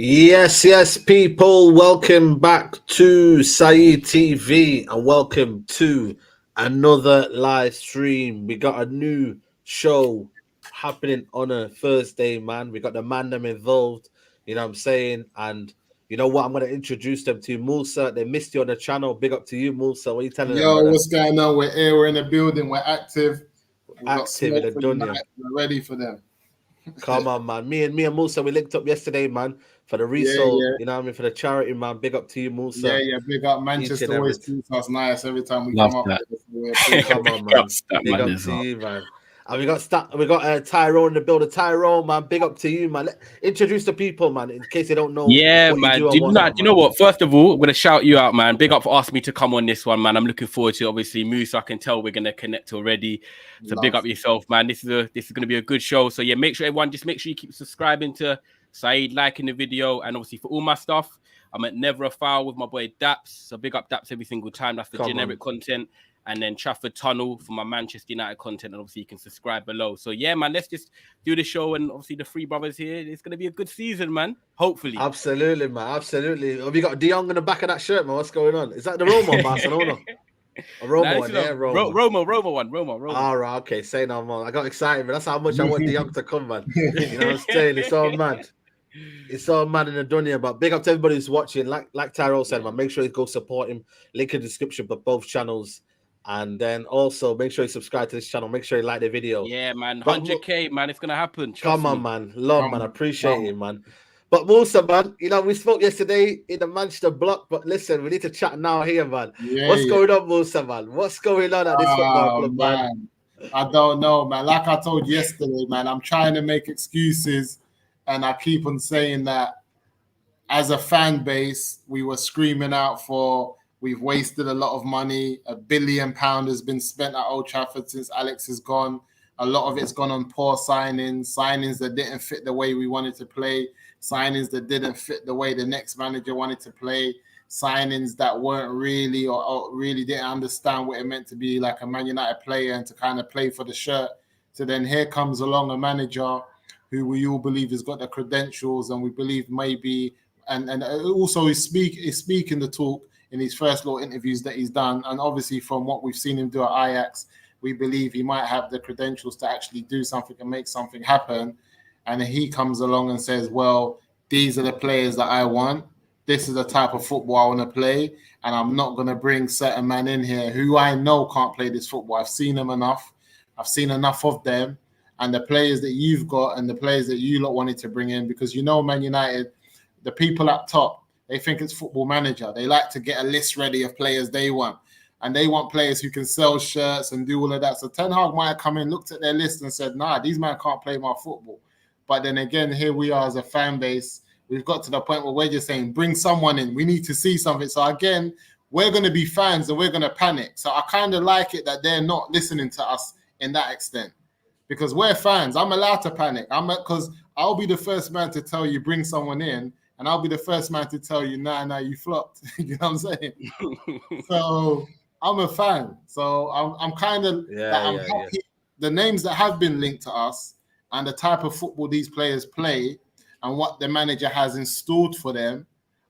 Yes, people. Welcome back to Saeed TV and welcome to another live stream. We got a new show happening on a Thursday, man. We got the man them involved, you know what I'm saying? And you know what? I'm going to introduce them to Moosa. They missed you on the channel. Big up to you, Moosa. What are you telling them, Yo, brother? what's going on? We're here, we're in the building, we're active. We've got Active in smoke the for dunya. United, we're ready for them. Come on, man. Me and Moosa, we linked up yesterday, man, for the Yeah, resale, yeah. you know what I mean, for the charity, man. Big up to you, Moosa. Yeah. Big up Each and Manchester, every always treats us nice every time we Love come up that. there. So we appreciate Come it. on, man. That Big man up as to well. you, man. And we got Tyrone in the building. Tyrone, man. Big up to you, man. Introduce the people, man, in case they don't know what Man. you do Do and whatnot, you know what? First of all, I'm going to shout you out, man. Big up for asking me to come on this one, man. I'm looking forward to it. Obviously, Moose, I can tell we're going to connect already. So big up yourself, man. This is going to be a good show. So yeah, make sure you keep subscribing to Saeed, liking the video. And obviously for all my stuff, I'm at Never a Foul with my boy Daps. So big up Daps every single time. That's the generic content. And then Trafford Tunnel for my Manchester United content. And obviously you can subscribe below. So yeah, man, let's just do the show. And obviously the three brothers here. It's going to be a good season, man. Hopefully. Absolutely, man. Absolutely. Have you got Jong on the back of that shirt, man? What's going on? Is that the Roma Barcelona? A Roma one, yeah? Roma one. All right, okay. Say no more. I got excited, but that's how much I want Jong to come, man. You know what I'm saying? It's all mad. It's all mad in the dunya, but big up to everybody who's watching. Like Tyrone said, man, make sure you go support him. Link in the description for both channels. And then also make sure you subscribe to this channel. Make sure you like the video. Yeah, man. 100K, man. It's going to happen. Come on, man. Love, man. I appreciate it, man. But Moosa, man, you know, we spoke yesterday in the Manchester block, but listen, we need to chat now here, man. What's going on, Moosa, man? What's going on at this football club, man? I don't know, man. Like I told you yesterday, man, I'm trying to make excuses, and I keep on saying that as a fan base, we were screaming out for we've wasted a lot of money. £1 billion has been spent at Old Trafford since Alex is gone. A lot of it's gone on poor signings that didn't fit the way we wanted to play, signings that didn't fit the way the next manager wanted to play, signings that weren't really or really didn't understand what it meant to be like a Man United player and to kind of play for the shirt. So then here comes along a manager who we all believe has got the credentials, and we believe maybe, and also is speaking the talk in his first little interviews that he's done. And obviously from what we've seen him do at Ajax, we believe he might have the credentials to actually do something and make something happen. And he comes along and says, well, these are the players that I want. This is the type of football I want to play. And I'm not going to bring certain men in here who I know can't play this football. I've seen them enough. I've seen enough of them. And the players that you've got and the players that you lot wanted to bring in, because you know Man United, the people up top, they think it's Football Manager. They like to get a list ready of players they want. And they want players who can sell shirts and do all of that. So Ten Hag might have come in, looked at their list and said, nah, these men can't play my football. But then again, here we are as a fan base. We've got to the point where we're just saying, bring someone in. We need to see something. So again, we're going to be fans and we're going to panic. So I kind of like it that they're not listening to us in that extent. Because we're fans. I'm allowed to panic. Because I'll be the first man to tell you, bring someone in. And I'll be the first man to tell you, nah, you flopped. You know what I'm saying? So I'm a fan. So I'm kind of happy. The names that have been linked to us and the type of football these players play and what the manager has installed for them,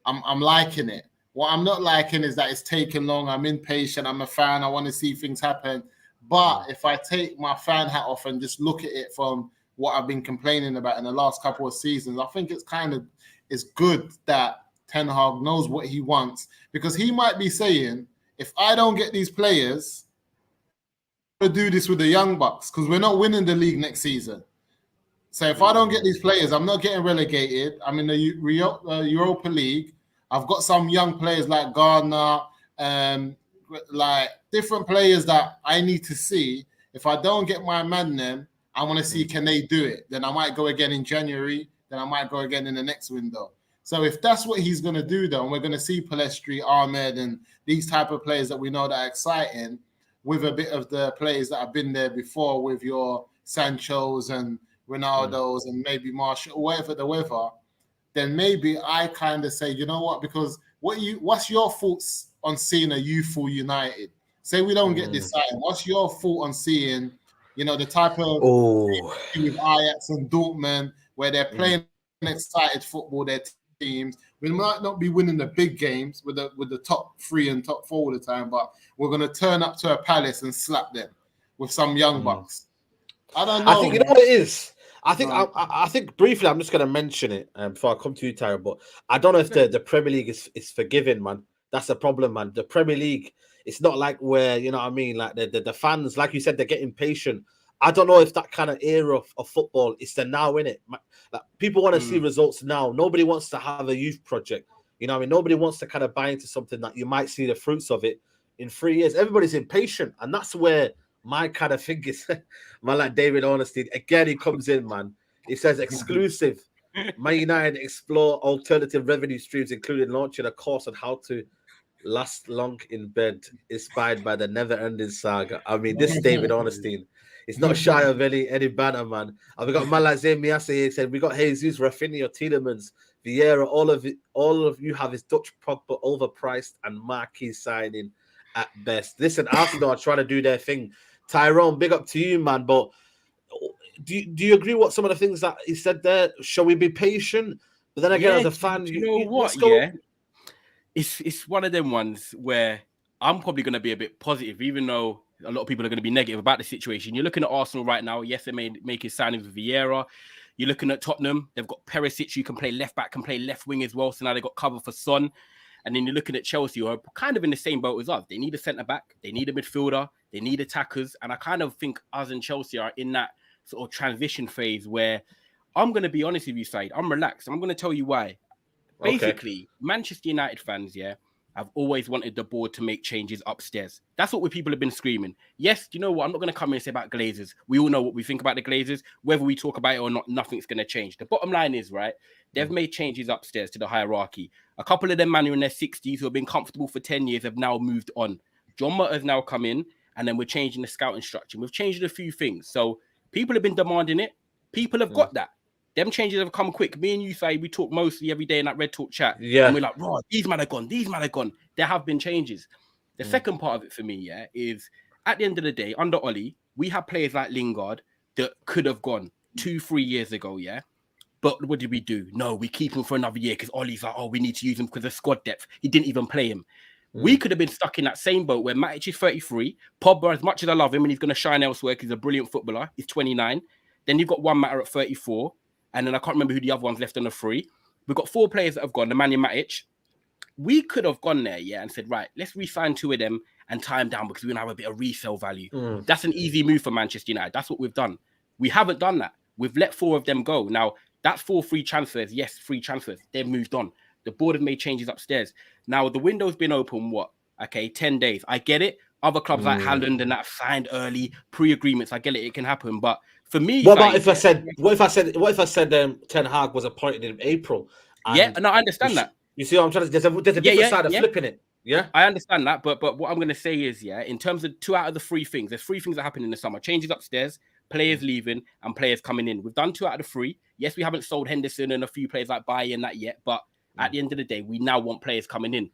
I'm liking it. What I'm not liking is that it's taking long. I'm impatient. I'm a fan. I want to see things happen. But if I take my fan hat off and just look at it from what I've been complaining about in the last couple of seasons, I think it's good that Ten Hag knows what he wants, because he might be saying, if I don't get these players, I'm going to do this with the Young Bucks because we're not winning the league next season. So if I don't get these players, I'm not getting relegated. I'm in the Europa League. I've got some young players like Gardner, like different players that I need to see. If I don't get my man then, I want to see, can they do it? Then I might go again in January. Then I might go again in the next window. So if that's what he's going to do, though, and we're going to see Palestri, Ahmed, and these type of players that we know that are exciting, with a bit of the players that have been there before, with your Sanchos and Ronaldos and maybe Marshall, whatever the weather, then maybe I kind of say, you know what? Because what's your thoughts on seeing a youthful United? Say we don't get this sign. What's your thought on seeing, the type of with Ajax and Dortmund, where they're playing excited football, they're teams. We might not be winning the big games with the top 3 and top 4 all the time, but we're going to turn up to a Palace and slap them with some young bucks. I don't know. I think you know what it is. I think I think briefly I'm just going to mention it before I come to you, Tyron. But I don't know if the Premier League is forgiving, man. That's the problem, man. The Premier League, it's not like where, you know what I mean, like the fans, like you said, they're getting impatient. I don't know if that kind of era of football is the now, innit? Like, people want to see results now. Nobody wants to have a youth project. You know what I mean? Nobody wants to kind of buy into something that you might see the fruits of it in 3 years. Everybody's impatient. And that's where my kind of thing is. Man, like David Ornstein, again, he comes in, man. He says, exclusive. Man United explore alternative revenue streams, including launching a course on how to last long in bed, inspired by the never-ending saga. I mean, this is David Ornstein. It's not shy of any banner, man. And we got man like Zayn Miasa here. Said we got Jesus, Rafinha, Tielemans, Vieira. All of you have his Dutch Pogba overpriced and marquee signing at best. Listen, Arsenal are trying to do their thing. Tyrone, big up to you, man. But do you agree what some of the things that he said there? Shall we be patient? But then again, as a fan, you know what? Yeah, it's one of them ones where I'm probably going to be a bit positive, even though a lot of people are going to be negative about the situation. You're looking at Arsenal right now. Yes, they making signings with Vieira. You're looking at Tottenham. They've got Perisic, who can play left back, can play left wing as well. So now they've got cover for Son. And then you're looking at Chelsea, who are kind of in the same boat as us. They need a centre back. They need a midfielder. They need attackers. And I kind of think us and Chelsea are in that sort of transition phase where I'm going to be honest with you, Said. I'm relaxed. I'm going to tell you why. Basically, Manchester United fans, I've always wanted the board to make changes upstairs. That's what people have been screaming. Yes, you know what? I'm not going to come in and say about Glazers. We all know what we think about the Glazers. Whether we talk about it or not, nothing's going to change. The bottom line is, right, they've made changes upstairs to the hierarchy. A couple of them men who are in their 60s who have been comfortable for 10 years have now moved on. John Mutter has now come in, and then we're changing the scouting structure. We've changed a few things. So people have been demanding it. People have got that. Them changes have come quick. Me and you, say we talk mostly every day in that Red Talk chat. Yeah. And we're like, right, these men are gone. These men are gone. There have been changes. The second part of it for me, is at the end of the day, under Ollie, we have players like Lingard that could have gone 2-3 years ago, But what did we do? No, we keep him for another year because Ollie's like, we need to use him because of squad depth. He didn't even play him. We could have been stuck in that same boat where Matic is 33. Pogba, as much as I love him and he's going to shine elsewhere because he's a brilliant footballer, he's 29. Then you've got one Matter at 34. And then I can't remember who the other one's left on the 3. We've got 4 players that have gone, the Man Matic. We could have gone there, and said, right, let's re-sign 2 of them and tie them down because we're going to have a bit of resale value. That's an easy move for Manchester United. That's what we've done. We haven't done that. We've let 4 of them go. Now, that's 4 free transfers. Yes, free transfers. They've moved on. The board have made changes upstairs. Now, the window's been open, 10 days. I get it. Other clubs like Haaland and that have signed early pre-agreements. I get it. It can happen. But for me, what about if I said Ten Hag was appointed in April? And I understand that. You see what I'm trying to? There's a different side of flipping it. Yeah, I understand that. But what I'm going to say is, in terms of 2 out of the 3 things, there's 3 things that happen in the summer: changes upstairs, players leaving, and players coming in. We've done 2 out of the 3. Yes, we haven't sold Henderson and a few players like Bailly and that yet. But at the end of the day, we now want players coming in.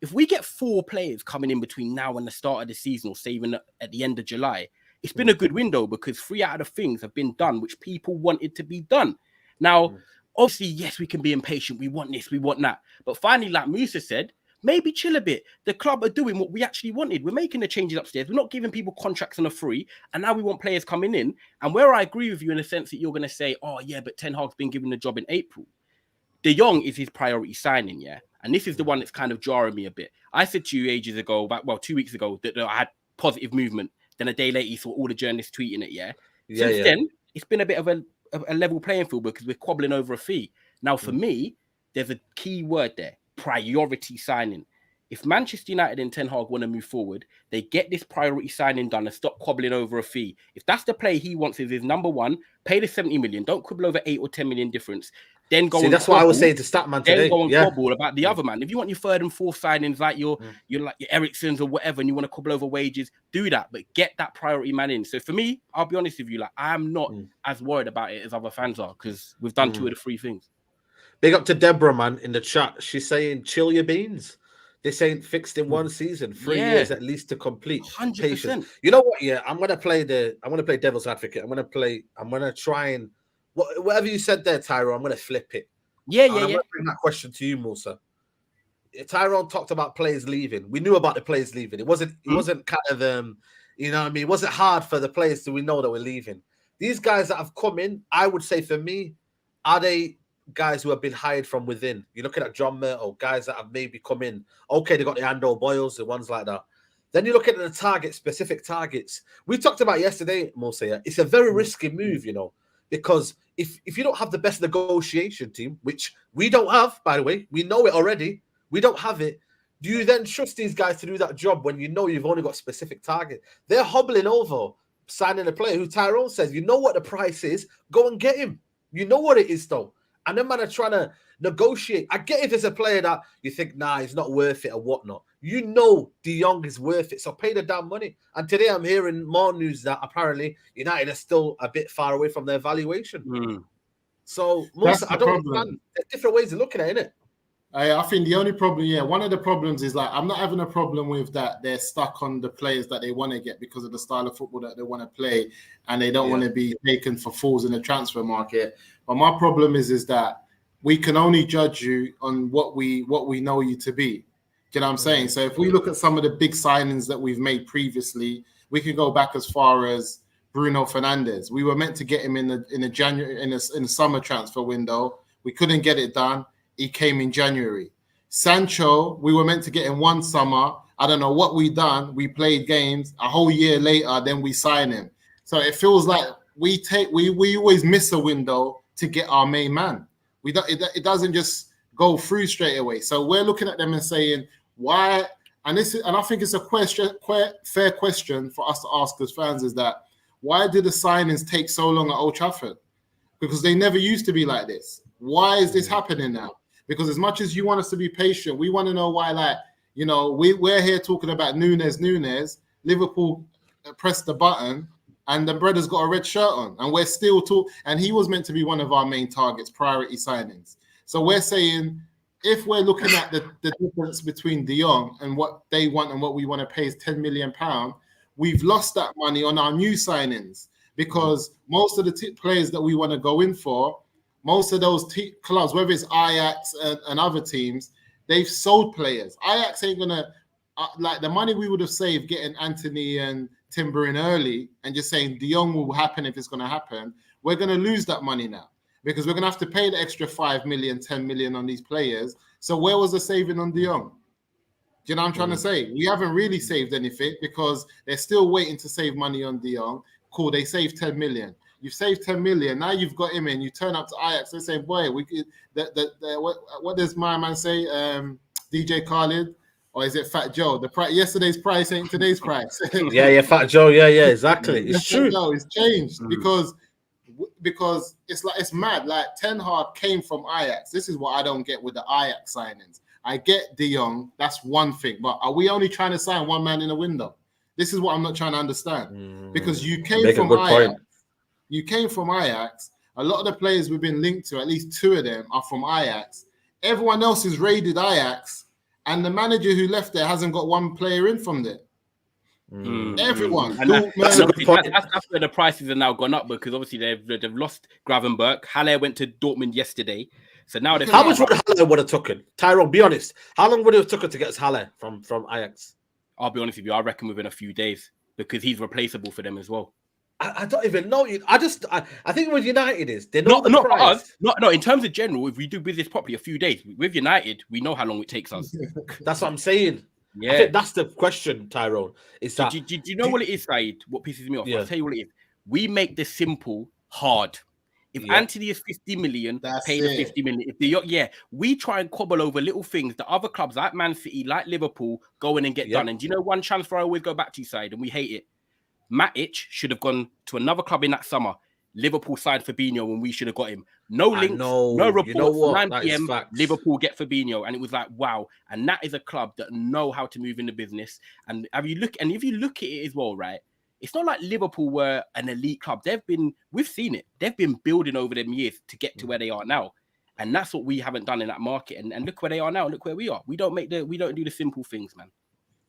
If we get 4 players coming in between now and the start of the season, or saving at the end of July, it's been a good window because 3 out of the things have been done which people wanted to be done. Now, obviously, yes, we can be impatient. We want this, we want that. But finally, like Moosa said, maybe chill a bit. The club are doing what we actually wanted. We're making the changes upstairs. We're not giving people contracts on a free. And now we want players coming in. And where I agree with you in the sense that you're going to say, but Ten Hag's been given the job in April. De Jong is his priority signing, And this is the one that's kind of jarring me a bit. I said to you ages ago, 2 weeks ago, that I had positive movement. Then a day later, you saw all the journalists tweeting it, Since then, it's been a bit of a level playing field because we're quabbling over a fee. Now, for me, there's a key word there, priority signing. If Manchester United and Ten Hag want to move forward, they get this priority signing done and stop quabbling over a fee. If that's the play he wants, is his number one, pay the 70 million. Don't quibble over 8 or 10 million difference. Then go. See, that's what I was saying to Statman today. Then go and quibble about the other man. If you want your 3rd and 4th signings like your like your Ericssons or whatever, and you want to quibble over wages, do that. But get that priority man in. So for me, I'll be honest with you, I'm not as worried about it as other fans are because we've done 2 of the 3 things. Big up to Deborah, man, in the chat. She's saying, chill your beans. This ain't fixed in 1 season. 3 years at least to complete. 100%. Patience. You know what? I'm gonna play devil's advocate. I'm gonna try and whatever you said there, Tyro, I'm gonna flip it. Yeah. I'm going to bring that question to you, Moosa. Tyrone talked about players leaving. We knew about the players leaving. It wasn't kind of you know what I mean? It wasn't hard for the players to we know that we're leaving. These guys that have come in, I would say for me, are they guys who have been hired from within? You're looking at John Murto, guys that have maybe come in. Okay, they got the Ando Boyles, the ones like that. Then you look at the specific targets. We talked about yesterday, Moosa. It's a very risky move, you know, because if you don't have the best negotiation team, which we don't have, by the way, we know it already. We don't have it. Do you then trust these guys to do that job when you know you've only got specific target? They're hobbling over, signing a player who Tyrone says, you know what the price is, go and get him. You know what it is, though. And then man are trying to negotiate. I get if there's a player that you think, nah, he's not worth it or whatnot. You know De Jong is worth it, so pay the damn money. And today I'm hearing more news that apparently United are still a bit far away from their valuation. So, Moosa, I don't understand. There's different ways of looking at it, innit? I think the only problem, one of the problems is like I'm not having a problem with that they're stuck on the players that they want to get because of the style of football that they want to play, and they don't want to be taken for fools in the transfer market. But my problem is that we can only judge you on what we know you to be. Do you know what I'm saying? So if we look at some of the big signings that we've made previously, we can go back as far as Bruno Fernandes. We were meant to get him in the summer transfer window. We couldn't get it done. He came in January. Sancho, we were meant to get in one summer. I don't know what we done. We played games a whole year later, then we sign him. So it feels like we always miss a window to get our main man. It doesn't just go through straight away. So we're looking at them and saying why. And I think it's a fair question for us to ask as fans is that why did the signings take so long at Old Trafford? Because they never used to be like this. Why is this happening now? Because as much as you want us to be patient, we want to know why, like, you know, we're here talking about Nunes. Liverpool pressed the button and the brother's got a red shirt on. And we're still talking. And he was meant to be one of our main targets, priority signings. So we're saying if we're looking at the difference between De Jong and what they want and what we want to pay is £10 million, we've lost that money on our new signings because most of the players that we want to go in for, most of those clubs, whether it's Ajax and other teams, they've sold players. Ajax ain't going to, like the money we would have saved getting Anthony and Timber in early and just saying De Jong will happen if it's going to happen, we're going to lose that money now because we're going to have to pay the extra 5 million, 10 million on these players. So where was the saving on De Jong? Do you know what I'm trying to say? We haven't really saved anything because they're still waiting to save money on De Jong. Cool, they saved 10 million. You've saved 10 million. Now you've got him in. You turn up to Ajax. They say, boy, we could. What does my man say? DJ Khaled, or is it Fat Joe? Yesterday's price ain't today's price. yeah, Fat Joe. Yeah, exactly. It's true. No, it's changed because it's mad. Like Ten Hag came from Ajax. This is what I don't get with the Ajax signings. I get De Jong. That's one thing, but are we only trying to sign one man in a window? This is what I'm not trying to understand because you came from Ajax. You came from Ajax. A lot of the players we've been linked to, at least two of them, are from Ajax. Everyone else has raided Ajax, and the manager who left there hasn't got one player in from there. Everyone. And that's where the prices are now gone up because obviously they've lost Gravenberch. Haller went to Dortmund yesterday. So now how much would Haller would have taken? Tyrone, be honest. How long would it have taken to get us Haller from Ajax? I'll be honest with you. I reckon within a few days because he's replaceable for them as well. I don't even know. I think with United is they're not us. No. In terms of general, if we do business properly, a few days with United, we know how long it takes us. That's what I'm saying. Yeah, I think that's the question, Tyrone. Is that do you know what it is, Said? What pisses me off? I'll tell you what it is. We make this simple hard. If Anthony is 50 million, pay the 50 million. We try and cobble over little things that other clubs like Man City, like Liverpool, go in and get done. And do you know one transfer I always go back to, Said, and we hate it. Matic should have gone to another club in that summer. Liverpool signed Fabinho when we should have got him. No links, no reports. You know 9 p.m. Liverpool get Fabinho, and it was like wow. And that is a club that know how to move in the business. And if you look at it as well, right? It's not like Liverpool were an elite club. We've seen it. They've been building over them years to get to where they are now, and that's what we haven't done in that market. And look where they are now. Look where we are. We don't do the simple things, man.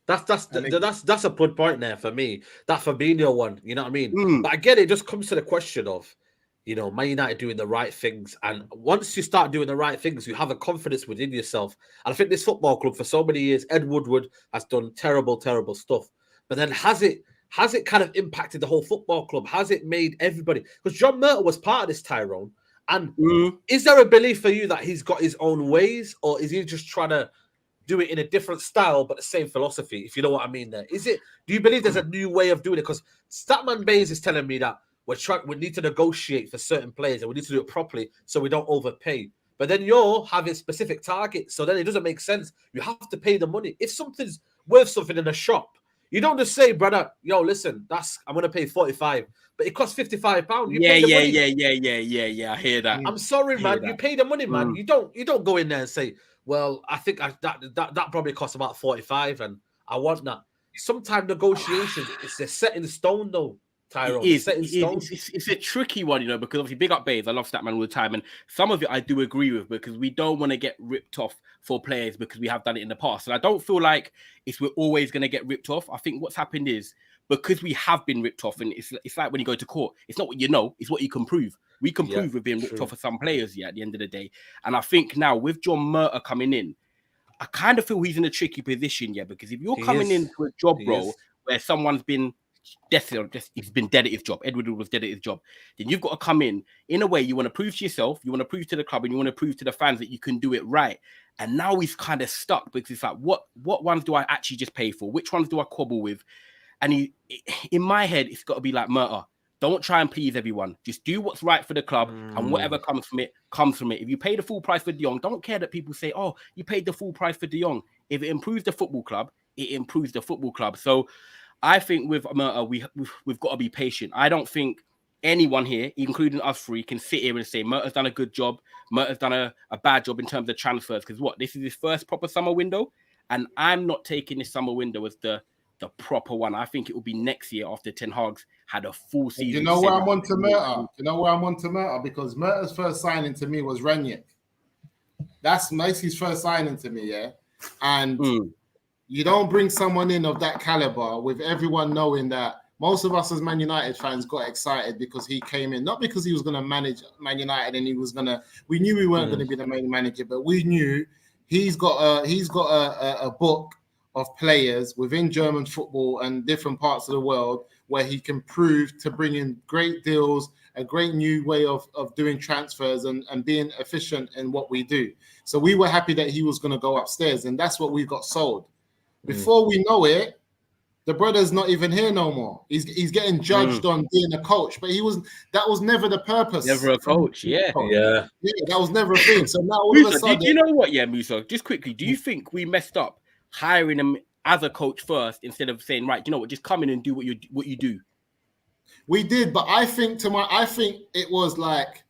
That's a good point there for me. That Fabinho one, you know what I mean? But again, it just comes to the question of, Man United doing the right things. And once you start doing the right things, you have a confidence within yourself. And I think this football club for so many years, Ed Woodward has done terrible, terrible stuff. But then has it kind of impacted the whole football club? Has it made everybody? Because John Murtough was part of this, Tyrone. And is there a belief for you that he's got his own ways, or is he just trying to do it in a different style but the same philosophy, if you know what I mean there? Do you believe there's a new way of doing it? Because Statman Bays is telling me that we need to negotiate for certain players and we need to do it properly so we don't overpay. But then you're having specific targets, so then it doesn't make sense. You have to pay the money. If something's worth something in a shop, you don't just say, brother, yo, listen, I'm going to pay 45, but it costs £55. Yeah. I hear that. I'm sorry, man. You pay the money, man. You don't go in there and say, well, I think that probably costs about 45 and I want that. Sometimes negotiations, it's set in stone, though. Tyrone, it's a tricky one, because obviously big up Bays. I love Statman all the time, and some of it I do agree with because we don't want to get ripped off for players because we have done it in the past, and I don't feel like we're always going to get ripped off. I think what's happened is because we have been ripped off, and it's like when you go to court, it's not what you know, it's what you can prove. We can prove we've been ripped off for some players, at the end of the day. And I think now with John Murtough coming in, I kind of feel he's in a tricky position, because if you're coming into a job role where someone's been he's been dead at his job. Edward was dead at his job. Then you've got to come in a way you want to prove to yourself, you want to prove to the club, and you want to prove to the fans that you can do it right. And now he's kind of stuck because it's like, what ones do I actually just pay for? Which ones do I quibble with? And in my head, it's got to be like, Murtough, don't try and please everyone. Just do what's right for the club, and whatever comes from it, comes from it. If you pay the full price for De Jong, don't care that people say, oh, you paid the full price for De Jong. If it improves the football club, it improves the football club. So I think with Murtough, we've got to be patient. I don't think anyone here, including us three, can sit here and say Murtaugh's done a good job, Murtaugh's done a bad job in terms of transfers. Because this is his first proper summer window, and I'm not taking this summer window as the proper one. I think it will be next year after Ten Hag's had a full season. You know where I'm on to Murtough? Because Murtaugh's first signing to me was Rangnick. That's Macy's first signing to me, and. You don't bring someone in of that caliber with everyone knowing that most of us as Man United fans got excited because he came in, not because he was going to manage Man United and we knew we weren't going to be the main manager, but we knew he's got a book of players within German football and different parts of the world where he can prove to bring in great deals, a great new way of doing transfers and being efficient in what we do. So we were happy that he was going to go upstairs, and that's what we got sold. Before we know it, the brother's not even here no more. He's getting judged on being a coach, but that was never the purpose. Never a coach, yeah, that was never a thing. So now all of a sudden, do you know what? Yeah, Moosa, just quickly, do you think we messed up hiring him as a coach first instead of saying, right, you know what, just come in and do what you do? We did, but I think it was like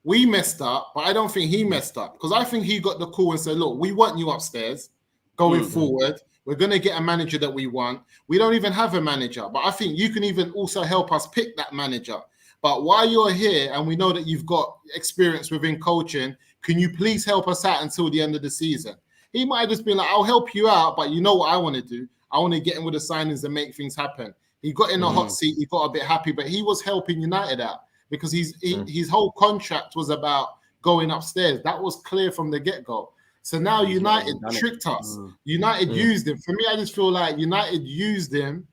we messed up, but I don't think he messed up because I think he got the call and said, look, we want you upstairs going forward. We're going to get a manager that we want. We don't even have a manager, but I think you can even also help us pick that manager. But while you're here and we know that you've got experience within coaching, can you please help us out until the end of the season? He might have just been like, I'll help you out, but you know what I want to do? I want to get in with the signings and make things happen. He got in a hot seat. He got a bit happy, but he was helping United out because his whole contract was about going upstairs. That was clear from the get-go. So now United tricked us. United used him. For me, I just feel like United used him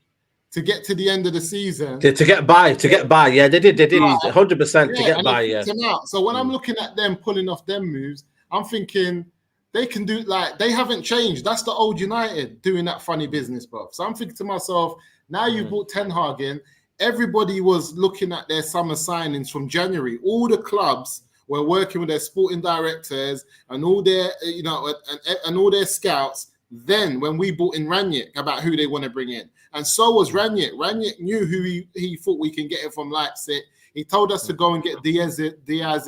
to get to the end of the season. To get by. Yeah, they did 100% to get by. Yeah. So when I'm looking at them pulling off them moves, I'm thinking they can do they haven't changed. That's the old United doing that funny business, bro. So I'm thinking to myself, now you brought Ten Hag in. Everybody was looking at their summer signings from January. All the clubs were working with their sporting directors and all their, and all their scouts. Then when we brought in Rangnick about who they want to bring in. And so was Rangnick. Rangnick knew who he thought we can get him from Leipzig. He told us to go and get Diaz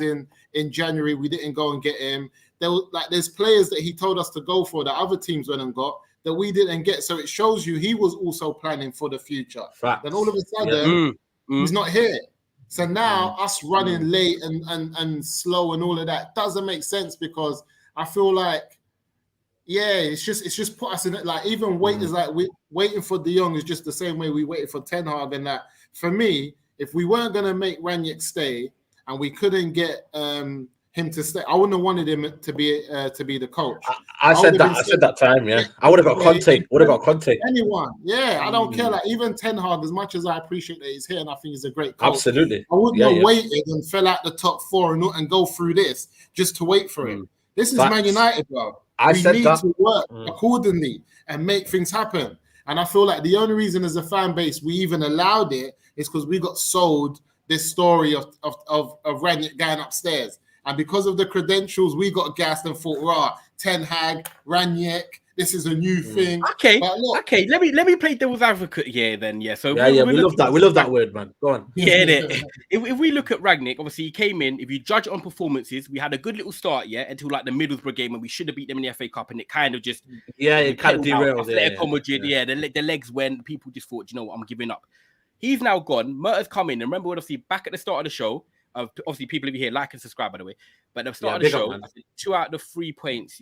in January. We didn't go and get him. There's players that he told us to go for that other teams went and got that we didn't get. So it shows you he was also planning for the future. Facts. Then all of a sudden, he's not here. So now us running late and slow and all of that doesn't make sense because I feel like, it's just put us in it. Like even waiting for De Jong is just the same way we waited for Ten Hag and that. For me, if we weren't going to make Rangnick stay and we couldn't get him to stay. I wouldn't have wanted him to be the coach. I said that. I said that time. Yeah, I would have got Conte. Would have got Conte. Anyone? Yeah, I don't care. Like even Ten Hag, as much as I appreciate that he's here and I think he's a great coach. Absolutely. I wouldn't have waited and fell out the top 4 and go through this just to wait for him. This is Man United, bro. We need to work accordingly and make things happen. And I feel like the only reason as a fan base we even allowed it is because we got sold this story of Rangnick going upstairs. And because of the credentials, we got gassed and thought, Ten Hag, Rangnick, this is a new thing. Okay, okay. Let me play devil's advocate here then. Yeah, so we love that. We love that word, man. Go on. Yeah, if we look at Rangnick, obviously he came in. If you judge it on performances, we had a good little start, until like the Middlesbrough game when we should have beat them in the FA Cup, and it kind of just it kind of derailed. The legs went. People just thought, you know what, I'm giving up. He's now gone. Murtagh's come in. And remember, obviously back at the start of the show. Obviously, people if you here like and subscribe, by the way. But at the start of the show, I said 2 out of the 3 points.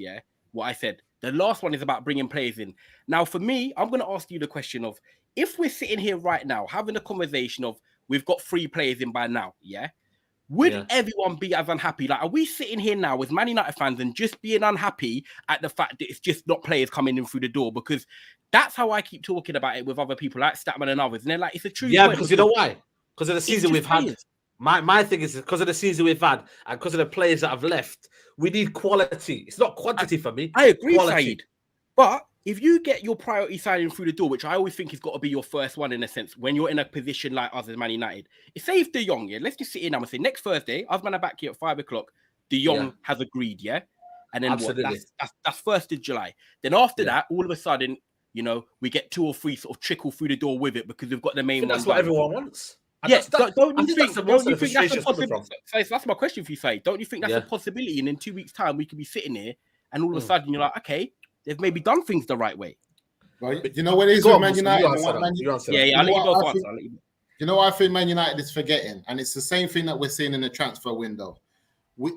What I said. The last one is about bringing players in. Now, for me, I'm going to ask you the question of if we're sitting here right now having a conversation of we've got 3 players in by now, would everyone be as unhappy? Like, are we sitting here now as Man United fans and just being unhappy at the fact that it's just not players coming in through the door? Because that's how I keep talking about it with other people like Statman and others. And they're like, it's a true point. Because you know why? Because of the season we've had. My thing is because of the season we've had and because of the players that have left, we need quality. It's not quantity for me. I agree, Saeed. But if you get your priority signing through the door, which I always think has got to be your first one in a sense, when you're in a position like us as Man United, say if De Jong, let's just sit in and say next Thursday, us man are back here at 5 o'clock. De Jong has agreed, and then that's 1st of July. Then after that, all of a sudden, we get 2 or 3 sort of trickle through the door with it because we've got the main one. That's what everyone wants. Yes, don't you think that's a possibility? So that's my question for you, Faye. Don't you think that's a possibility? And in 2 weeks' time, we could be sitting here, and all of a sudden, you're like, okay, they've maybe done things the right way. Right? You know what it is with Man United? I'll let you both answer. You know what I think Man United is forgetting, and it's the same thing that we're seeing in the transfer window.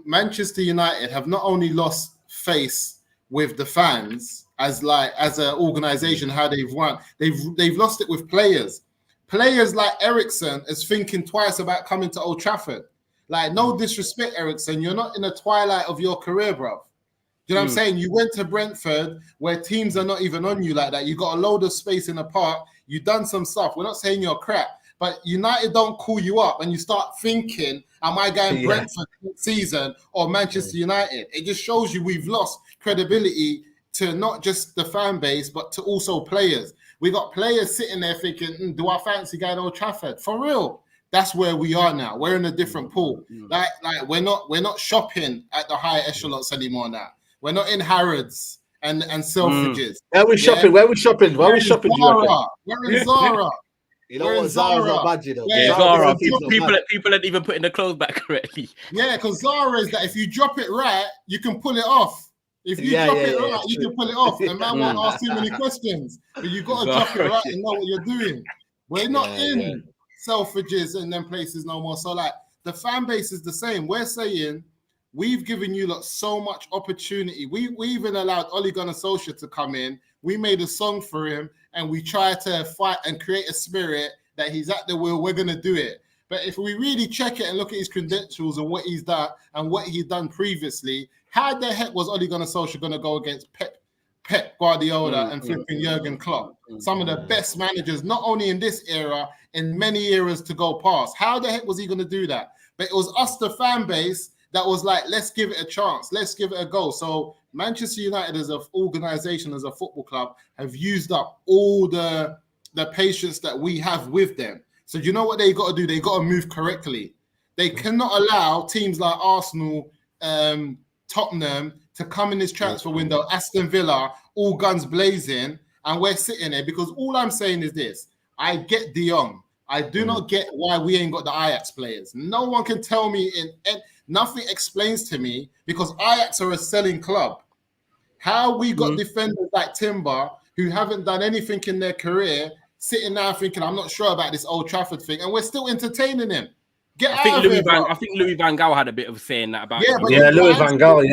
Manchester United have not only lost face with the fans as an organization, how they've won, they've lost it with players. Players like Eriksen is thinking twice about coming to Old Trafford. Like, no disrespect, Eriksen, you're not in the twilight of your career, bro. You know what I'm saying? You went to Brentford where teams are not even on you like that. You got a load of space in the park. You've done some stuff. We're not saying you're crap, but United don't call you up and you start thinking, am I going Brentford next season or Manchester United? It just shows you we've lost credibility to not just the fan base, but to also players. We got players sitting there thinking, do I fancy going to Old Trafford? For real. That's where we are now. We're in a different pool. Like we're not shopping at the high echelons anymore now. We're not in Harrods and Selfridges. Where we shopping? Where we shopping? Where we shopping? We're in Zara. You know what? Zara's not bad, you know. Zara. People aren't even putting the clothes back correctly. Yeah, because Zara is that if you drop it right, you can pull it off. If you drop it right, you can pull it off. And man won't ask too many questions. But you got to drop it right and know what you're doing. We're not in Selfridges and them places no more. So like the fan base is the same. We're saying we've given you so much opportunity. We even allowed Ole Gunnar Solskjaer to come in. We made a song for him and we tried to fight and create a spirit that he's at the wheel. We're going to do it. But if we really check it and look at his credentials and what he's done and what he's done previously, how the heck was Ole Gunnar Solskjaer going to go against Pep Guardiola and flipping Jurgen Klopp? Some of the best managers, not only in this era, in many eras to go past. How the heck was he going to do that? But it was us, the fan base, that was like, let's give it a chance. Let's give it a go. So Manchester United as an organization, as a football club, have used up all the patience that we have with them. So you know what they got to do? They got to move correctly. They cannot allow teams like Arsenal, Tottenham to come in this transfer window, Aston Villa, all guns blazing, and we're sitting there because all I'm saying is this. I get De Jong. I do not get why we ain't got the Ajax players. No one can tell me, nothing explains to me because Ajax are a selling club. How we got defenders like Timber who haven't done anything in their career sitting now thinking, I'm not sure about this Old Trafford thing, and we're still entertaining him. I think Louis Van Gaal had a bit of saying that about it. Louis Van Gaal,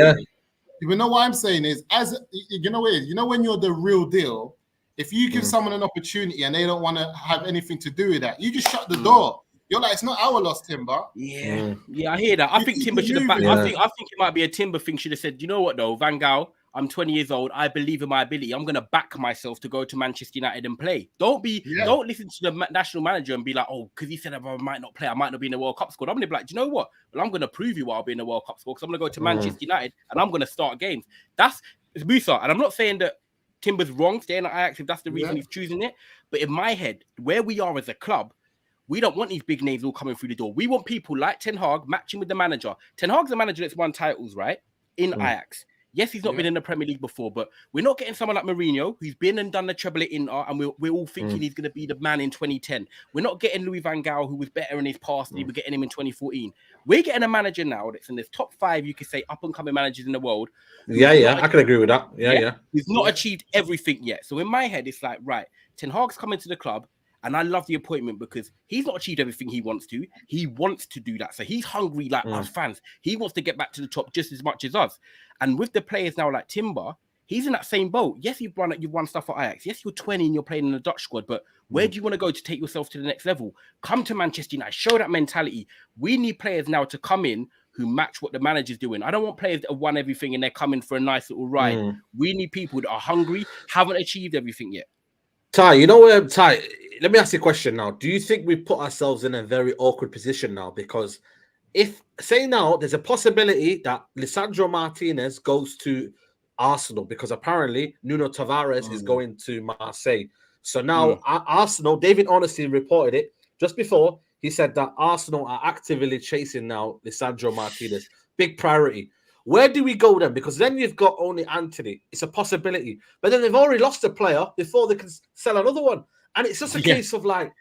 You know what I'm saying is, when you're the real deal, if you give someone an opportunity and they don't want to have anything to do with that, you just shut the door. You're like, it's not our loss, Timber. Yeah, I hear that. I think Timber should have backed. Yeah. I think it might be a Timber thing. Should have said, you know what though, Van Gaal, I'm 20 years old. I believe in my ability. I'm gonna back myself to go to Manchester United and play. Don't listen to the national manager and be like, oh, because he said I might not play, I might not be in the World Cup squad. I'm gonna be like, do you know what? Well, I'm gonna prove you I'll be in the World Cup squad because I'm gonna go to Manchester United and I'm gonna start games. It's Moosa, and I'm not saying that Timber's wrong staying at Ajax if that's the reason he's choosing it. But in my head, where we are as a club, we don't want these big names all coming through the door. We want people like Ten Hag matching with the manager. Ten Hag's the manager that's won titles, right? In Ajax. Yes, he's not been in the Premier League before, but we're not getting someone like Mourinho, who's been and done the treble at Inter, and we're all thinking he's going to be the man in 2010. We're not getting Louis van Gaal, who was better in his past, and we're getting him in 2014. We're getting a manager now that's in the top 5, you could say, up-and-coming managers in the world. I can agree with that. He's not achieved everything yet. So in my head, it's like, right, Ten Hag's coming to the club, and I love the appointment because he's not achieved everything he wants to. He wants to do that. So he's hungry like us fans. He wants to get back to the top just as much as us. And with the players now like Timber, he's in that same boat. Yes, you've won stuff for Ajax. Yes, you're 20 and you're playing in the Dutch squad. But where do you want to go to take yourself to the next level? Come to Manchester United. Show that mentality. We need players now to come in who match what the manager's doing. I don't want players that have won everything and they're coming for a nice little ride. We need people that are hungry, haven't achieved everything yet. Ty, you know what, Ty, let me ask you a question now. Do you think we put ourselves in a very awkward position now? Because if, say now, there's a possibility that Lisandro Martinez goes to Arsenal because apparently Nuno Tavares is going to Marseille. So now Arsenal, David honestly reported it just before. He said that Arsenal are actively chasing now Lisandro Martinez. Big priority. Where do we go then? Because then you've got only Anthony. It's a possibility. But then they've already lost a player before they can sell another one. And it's just a case of like,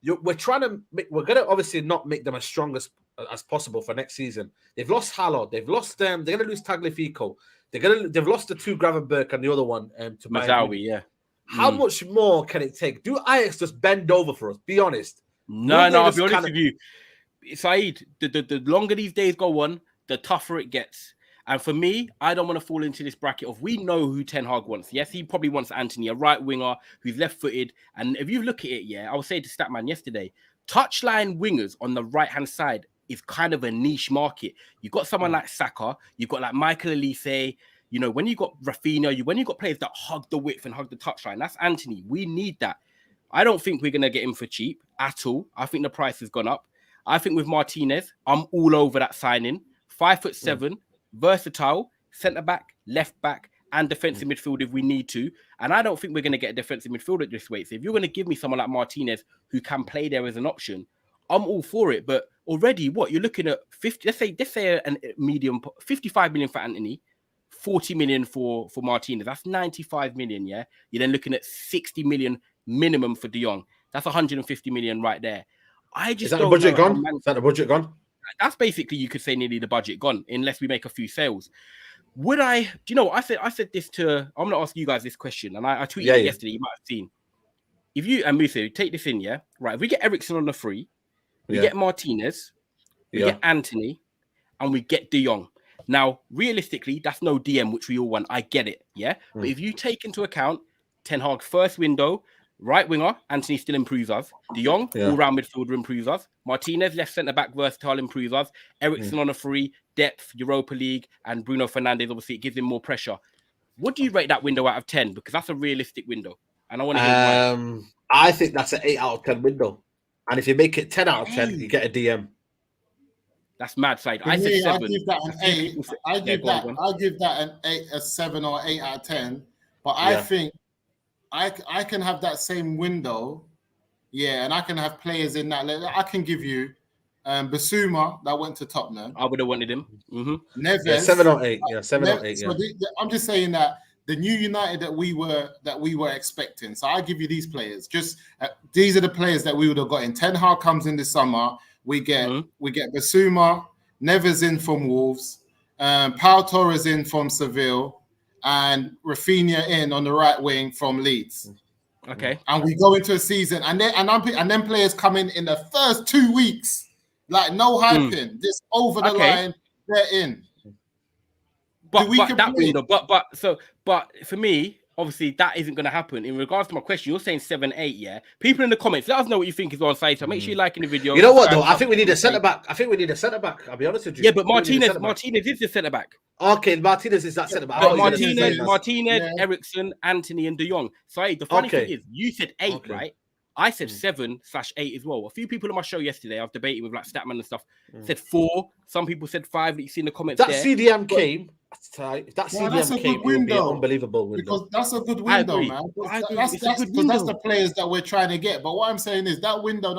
we're going to obviously not make them as strong as possible for next season. They've lost Haller. They've lost them. They're going to lose Tagliafico. They've lost the 2 Gravenberch and the other one to Mazawi, How much more can it take? Do Ajax just bend over for us? Be honest. No, I'll be honest with you. Saeed, the longer these days go on, the tougher it gets. And for me, I don't want to fall into this bracket of we know who Ten Hag wants. Yes, he probably wants Anthony, a right winger who's left-footed. And if you look at it, I was saying to Statman yesterday, touchline wingers on the right-hand side is kind of a niche market. You've got someone like Saka, you've got like Michael Elise, you know, when you got Rafinha, when you got players that hug the width and hug the touchline, that's Anthony. We need that. I don't think we're going to get him for cheap at all. I think the price has gone up. I think with Martinez, I'm all over that signing. 5'7", versatile, centre back, left back, and defensive midfield if we need to. And I don't think we're going to get a defensive midfield at this weight. So if you're going to give me someone like Martinez who can play there as an option, I'm all for it. But already, you're looking at 50? Let's say a medium, 55 million for Anthony, 40 million for Martinez. That's 95 million. Yeah, you're then looking at 60 million minimum for De Jong. That's 150 million right there. Is that the budget gone? Is that the budget gone? That's basically, you could say, nearly the budget gone, unless we make a few sales. Would I? Do you know what I said this to? I'm going to ask you guys this question, and I tweeted it yesterday. You might have seen. If you and Moosa take this in, right? If we get Eriksen on the free, we get Martinez, we get Anthony, and we get De Jong. Now, realistically, that's no DM, which we all want. I get it, But if you take into account Ten Hag first window, right winger, Anthony still improves us. De Jong, all-round midfielder, improves us. Martinez, left centre-back, versatile, improves us. Eriksen on a free, depth, Europa League, and Bruno Fernandes, obviously, it gives him more pressure. What do you rate that window out of 10? Because that's a realistic window. And I want to hear why. I think that's an 8 out of 10 window. And if you make it 10 out of 10, you get a DM. That's mad side. I said 7. I give that an 8. I give that an 8, a 7 or 8 out of 10. But I think I can have that same window, and I can have players in that. I can give you Basuma that went to Tottenham. I would have wanted him. Neves, 7 or 8. 7 or 8. So I'm just saying that the new United that we were expecting. So I give you these players. Just these are the players that we would have got in. Ten Hag comes in this summer. We get Basuma, Neves in from Wolves, Pau Torres in from Seville, and Rafinha in on the right wing from Leeds. Okay. And we go into a season, and then players come in the first 2 weeks, like no hyping, just over the line, they're in. But for me, obviously that isn't going to happen. In regards to my question, you're saying 7, 8, yeah? People in the comments, let us know what you think is on site. So make sure you like in the video. You know what, though? I think we need a centre-back. I'll be honest with you. Yeah, but Martinez is the centre-back. Okay, Martinez is that centre-back. Martinez, Ericsson, Anthony, and De Jong. So the funny thing is, you said 8, right? I said 7/8 as well. A few people on my show yesterday, I was debating with like Statman and stuff, said 4. Some people said 5 that you see in the comments. That CDM came. If that CDM came, it would be an unbelievable window. Because that's a good window, man. That's the players that we're trying to get. But what I'm saying is that window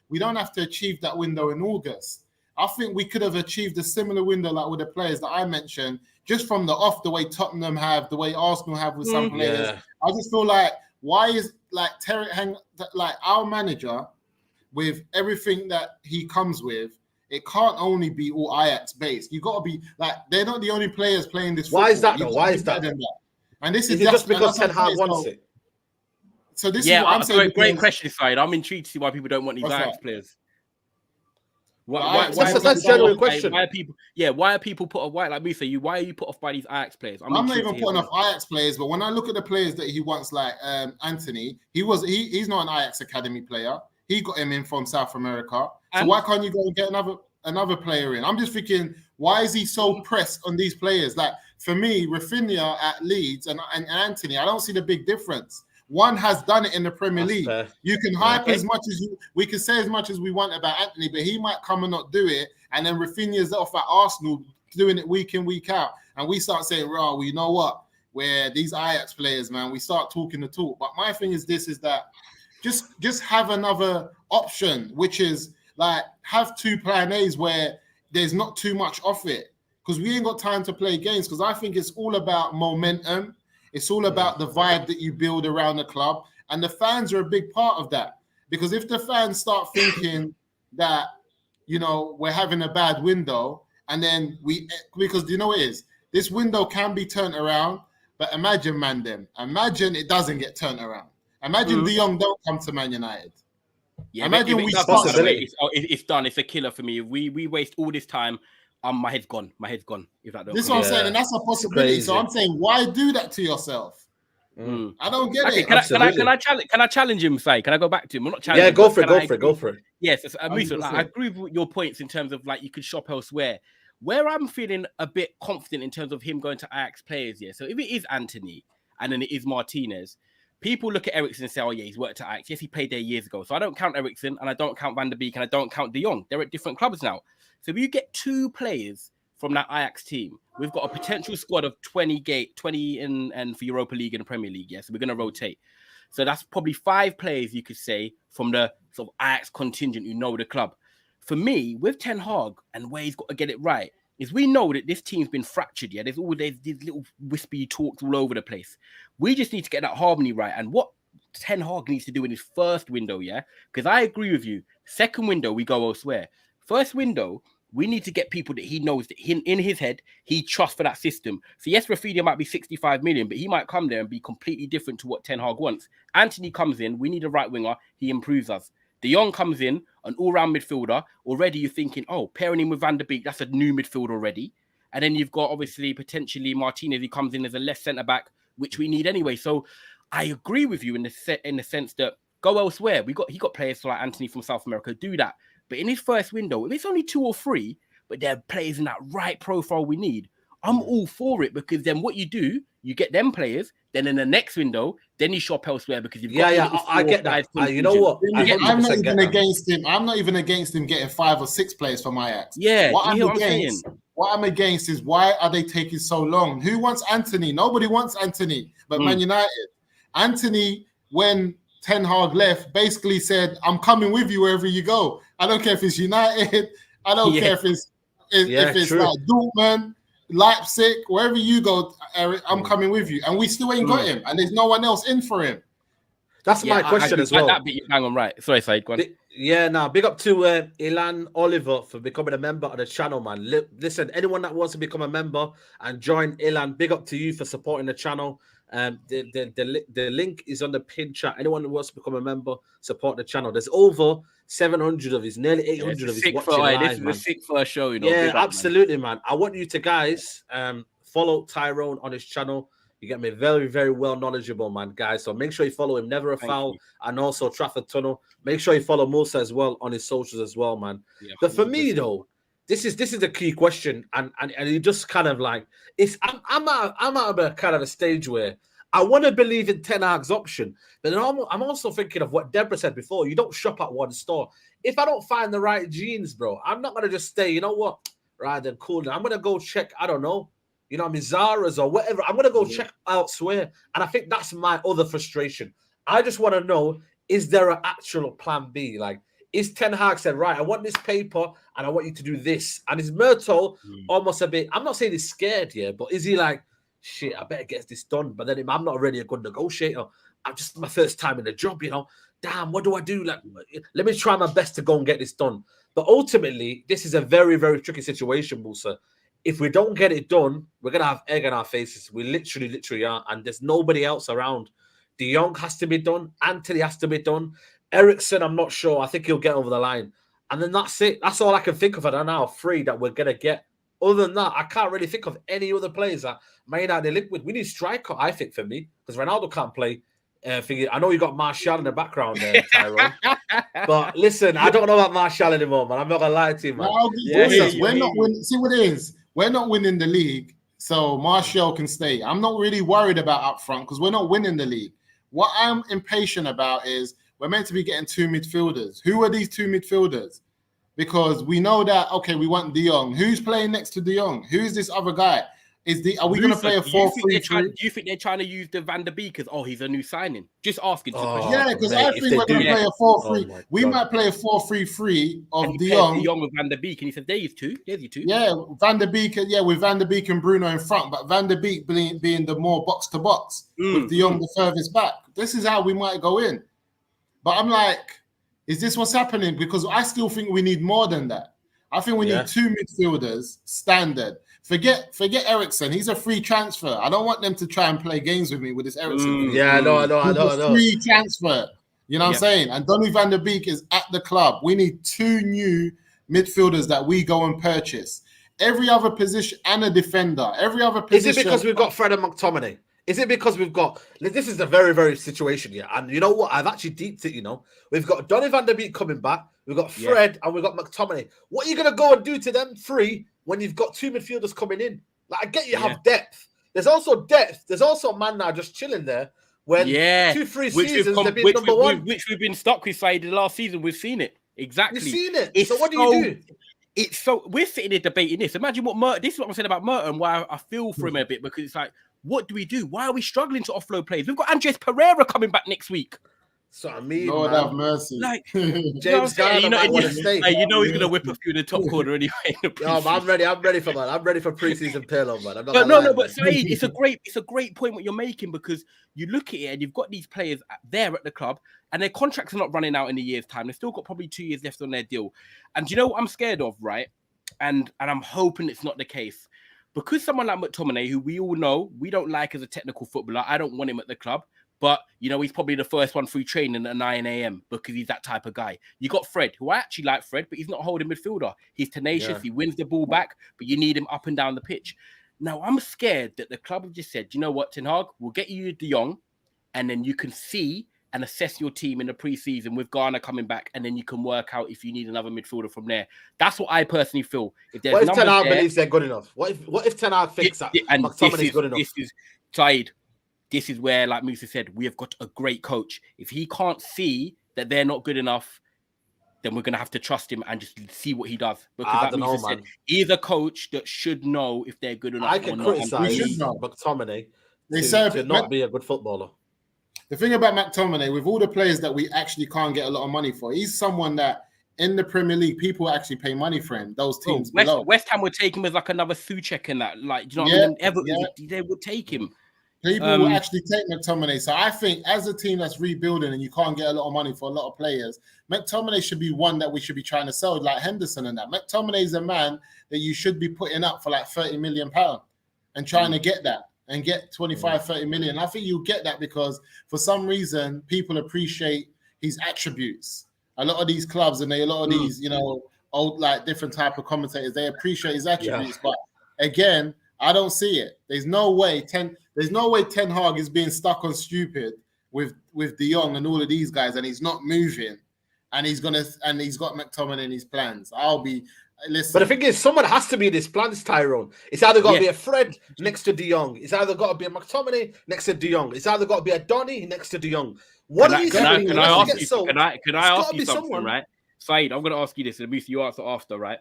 we don't have to achieve that window in August. I think we could have achieved a similar window like with the players that I mentioned, just from the way Tottenham have, the way Arsenal have with some players. Yeah. I just feel like, why is like our manager, with everything that he comes with, it can't only be all Ajax based. You got to be like, they're not the only players playing this. Why is that though? Why is that? And this is just because Ten Hag wants it. So this is what I'm saying. Great question, side. I'm intrigued to see why people don't want these Ajax players. That's a genuine question. Why are people put off? Like Moosa, why are you put off by these Ajax players? I'm not even putting off Ajax players, but when I look at the players that he wants, like Anthony, he's not an Ajax academy player. He got him in from South America. So why can't you go and get another player in? I'm just thinking, why is he so pressed on these players? Like, for me, Rafinha at Leeds and Anthony, I don't see the big difference. One has done it in the Premier League. Fair. You can hype as much as we can say as much as we want about Anthony, but he might come and not do it. And then Rafinha's off at Arsenal doing it week in, week out. And we start saying, well, you know what? Where these Ajax players, man, we start talking the talk. But my thing is that just have another option, which is like have 2 plan A's where there's not too much off it, because we ain't got time to play games. Because I think it's all about momentum. It's all about the vibe that you build around the club, and the fans are a big part of that. Because if the fans start thinking that, you know, we're having a bad window, and then because you know it is, this window can be turned around, but imagine it doesn't get turned around. Imagine De Jong don't come to Man United. Yeah, imagine it's done. It's a killer for me. We waste all this time. My head's gone. If that this is what I'm saying, and that's a possibility. So I'm saying, why do that to yourself? I don't get it. Can I challenge him, Sai? Can I go back to him? I'm not challenging. Yeah, go for it. Yes, Moosa, I agree with your points in terms of like you could shop elsewhere. Where I'm feeling a bit confident in terms of him going to Ajax players, yeah. So if it is Anthony and then it is Martinez, people look at Ericsson and say, oh yeah, he's worked at Ajax. Yes, he played there years ago. So I don't count Ericsson and I don't count Van der Beek and I don't count De Jong. They're at different clubs now. So if you get 2 players from that Ajax team, we've got a potential squad of 20 and for Europa League and the Premier League. Yeah, so we're going to rotate. So that's probably 5 players you could say from the sort of Ajax contingent who know the club. For me, with Ten Hag and where he's got to get it right, is we know that this team's been fractured. Yeah, there's these little wispy talks all over the place. We just need to get that harmony right. And what Ten Hag needs to do in his first window, yeah, because I agree with you. Second window, we go elsewhere. First window, we need to get people that he knows that in his head, he trusts for that system. So yes, Rafinha might be 65 million, but he might come there and be completely different to what Ten Hag wants. Anthony comes in, we need a right winger, he improves us. De Jong comes in, an all-round midfielder. Already you're thinking, oh, pairing him with Van der Beek, that's a new midfield already. And then you've got obviously potentially Martinez, he comes in as a left centre-back, which we need anyway. So I agree with you in the sense that go elsewhere. He got players like Anthony from South America, do that. But in his first window, if it's only 2 or 3, but they're players in that right profile we need, I'm all for it, because then what you do, you get them players, then in the next window, then you shop elsewhere because you've got I get that. You know what? I'm not even against him. I'm not even against him getting 5 or 6 players from Ajax. Yeah, what I'm against is, why are they taking so long? Who wants Anthony? Nobody wants Anthony, but Man United. Anthony, when Ten Hag left, basically said, I'm coming with you wherever you go. I don't care if it's United. I don't care if it's like Dortmund, Leipzig, wherever you go, Eric, I'm coming with you. And we still ain't got him. And there's no one else in for him. That's my question as well. That bit you hang on right. Sorry, Said. Go on. Big up to Ilan Oliver for becoming a member of the channel, man. Listen, anyone that wants to become a member and join Ilan, big up to you for supporting the channel. The link is on the pin chat. Anyone who wants to become a member, support the channel. There's over 700 of his, nearly 800 of his watching live, This is a sick first show, you know. Yeah, absolutely, man. I want you to guys follow Tyrone on his channel. You get me? Very, very well knowledgeable, man, guys. So make sure you follow him, Never a Thank Foul, you. and also Trafford Tunnel. Make sure you follow Moosa as well on his socials as well, man. Yeah, But for me 100%. though, this is the key question, and you just kind of like I'm out of a kind of a stage where I want to believe in Ten Hag's option, but then I'm also thinking of what Deborah said before. You don't shop at one store. If I don't find the right jeans, bro, I'm not gonna just stay. You know what? Right then, cool. I'm gonna go check. I don't know. You know, Zara's or whatever. I'm gonna go check elsewhere, and I think that's my other frustration. I just want to know: is there an actual plan B? Like, is Ten Hag said, right? I want this paper, and I want you to do this. And is Myrtle almost a bit? I'm not saying he's scared here, but is he like, shit? I better get this done. But then I'm not really a good negotiator. I'm just my first time in the job, you know. Damn, what do I do? Like, let me try my best to go and get this done. But ultimately, this is a very, very tricky situation, Moosa. If we don't get it done, we're gonna have egg on our faces. We literally are, and there's nobody else around. De Jong has to be done. Anthony has to be done. Ericsson, I'm not sure. I think he'll get over the line, and then that's it. That's all I can think of. I don't know, three that we're gonna get. Other than that, I can't really think of any other players that may not be liquid. We need striker, I think, for me, because Ronaldo can't play. I know you got Martial in the background there, Tyrone. But listen, I don't know about Martial anymore, man. I'm not gonna lie to you, man. We're not winning. See what it is? We're not winning the league, so Martial can stay. I'm not really worried about up front because we're not winning the league. What I'm impatient about is we're meant to be getting two midfielders. Who are these two midfielders? Because we know that, okay, we want De Jong. Who's playing next to De Jong? Who's this other guy? Are we going to play a 4-3-3? Do you think they're trying to use the Van der Beek as, he's a new signing? Just asking. Yeah, because I think we're going to play a 4-3. We might play a 4-3-3 of De Jong. De Jong with Van der Beek, and he said, there's you two. Yeah, Van der Beek, with Van der Beek and Bruno in front, but Van der Beek being the more box-to-box, with De Jong the furthest back. This is how we might go in. But I'm like, is this what's happening? Because I still think we need more than that. I think we need two midfielders, standard. Forget Ericsson. He's a free transfer. I don't want them to try and play games with me with this Ericsson. I know. Free transfer. You know what I'm saying? And Donny van der Beek is at the club. We need two new midfielders that we go and purchase. Every other position and a defender. Every other position. Is it because we've got Fred and McTominay? Is it because we've got... This is a very, very situation here. And you know what? I've actually deeped it, you know. We've got Donny van der Beek coming back. We've got Fred and we've got McTominay. What are you going to go and do to them three when you've got two midfielders coming in? Like, I get you have depth. There's also depth. There's also a man now just chilling there when 2-3 seasons they've been number one. Which we've been stuck with side the last season. We've seen it. Exactly. You've seen it. So what do you do? It's so... We're sitting here debating this. Imagine what... This is what I'm saying about Merton, why I feel for him a bit, because it's like, what do we do? Why are we struggling to offload players? We've got Andres Pereira coming back next week. So I mean, Lord have mercy. Like James Garner might want to stay. He's gonna whip a few in the top corner anyway. I'm ready for that. I'm ready for preseason Pirlo, man. But Saeed, it's a great point what you're making, because you look at it and you've got these players there at the club and their contracts are not running out in a year's time. They've still got probably 2 years left on their deal. And do you know what I'm scared of, right? And I'm hoping it's not the case. Because someone like McTominay, who we all know we don't like as a technical footballer, I don't want him at the club. But, you know, he's probably the first one through training at 9 a.m. because he's that type of guy. You got Fred, who I actually like Fred, but he's not a holding midfielder. He's tenacious. He wins the ball back, but you need him up and down the pitch. Now, I'm scared that the club have just said, you know what, Ten Hag, we'll get you De Jong, and then you can see and assess your team in the preseason with Garner coming back, and then you can work out if you need another midfielder from there. That's what I personally feel. What if Ten Hag believes they're good enough? What if Ten Hag thinks that McTominay's good enough? This is where, like Moosa said, we have got a great coach. If he can't see that they're not good enough, then we're going to have to trust him and just see what he does. Because like Moosa said, he's a coach that should know if they're good enough. I can criticize McTominay to not be a good footballer. The thing about McTominay, with all the players that we actually can't get a lot of money for, he's someone that in the Premier League, people actually pay money for him. Those teams below. West Ham would take him as like another Souček and that. Like, do you know what I mean? They would take him. People will actually take McTominay. So I think as a team that's rebuilding and you can't get a lot of money for a lot of players, McTominay should be one that we should be trying to sell, like Henderson and that. McTominay is a man that you should be putting up for like £30 million and trying to get that and get 25-30 million. I think you'll get that because for some reason, people appreciate his attributes. A lot of these clubs and a lot of these, you know, old, like different type of commentators, they appreciate his attributes. But again, I don't see it. There's no way Ten Hag is being stuck on stupid with De Jong and all of these guys, and he's not moving, and he's got McTominay in his plans. Listen. But the thing is, someone has to be in his plans, Tyrone. It's either got to be a Fred next to De Jong. It's either got to be a McTominay next to De Jong. It's either got to be a Donny next to De Jong. What are these? Can I ask you something, right? Saeed, I'm going to ask you this, and Moosa, you answer after, right?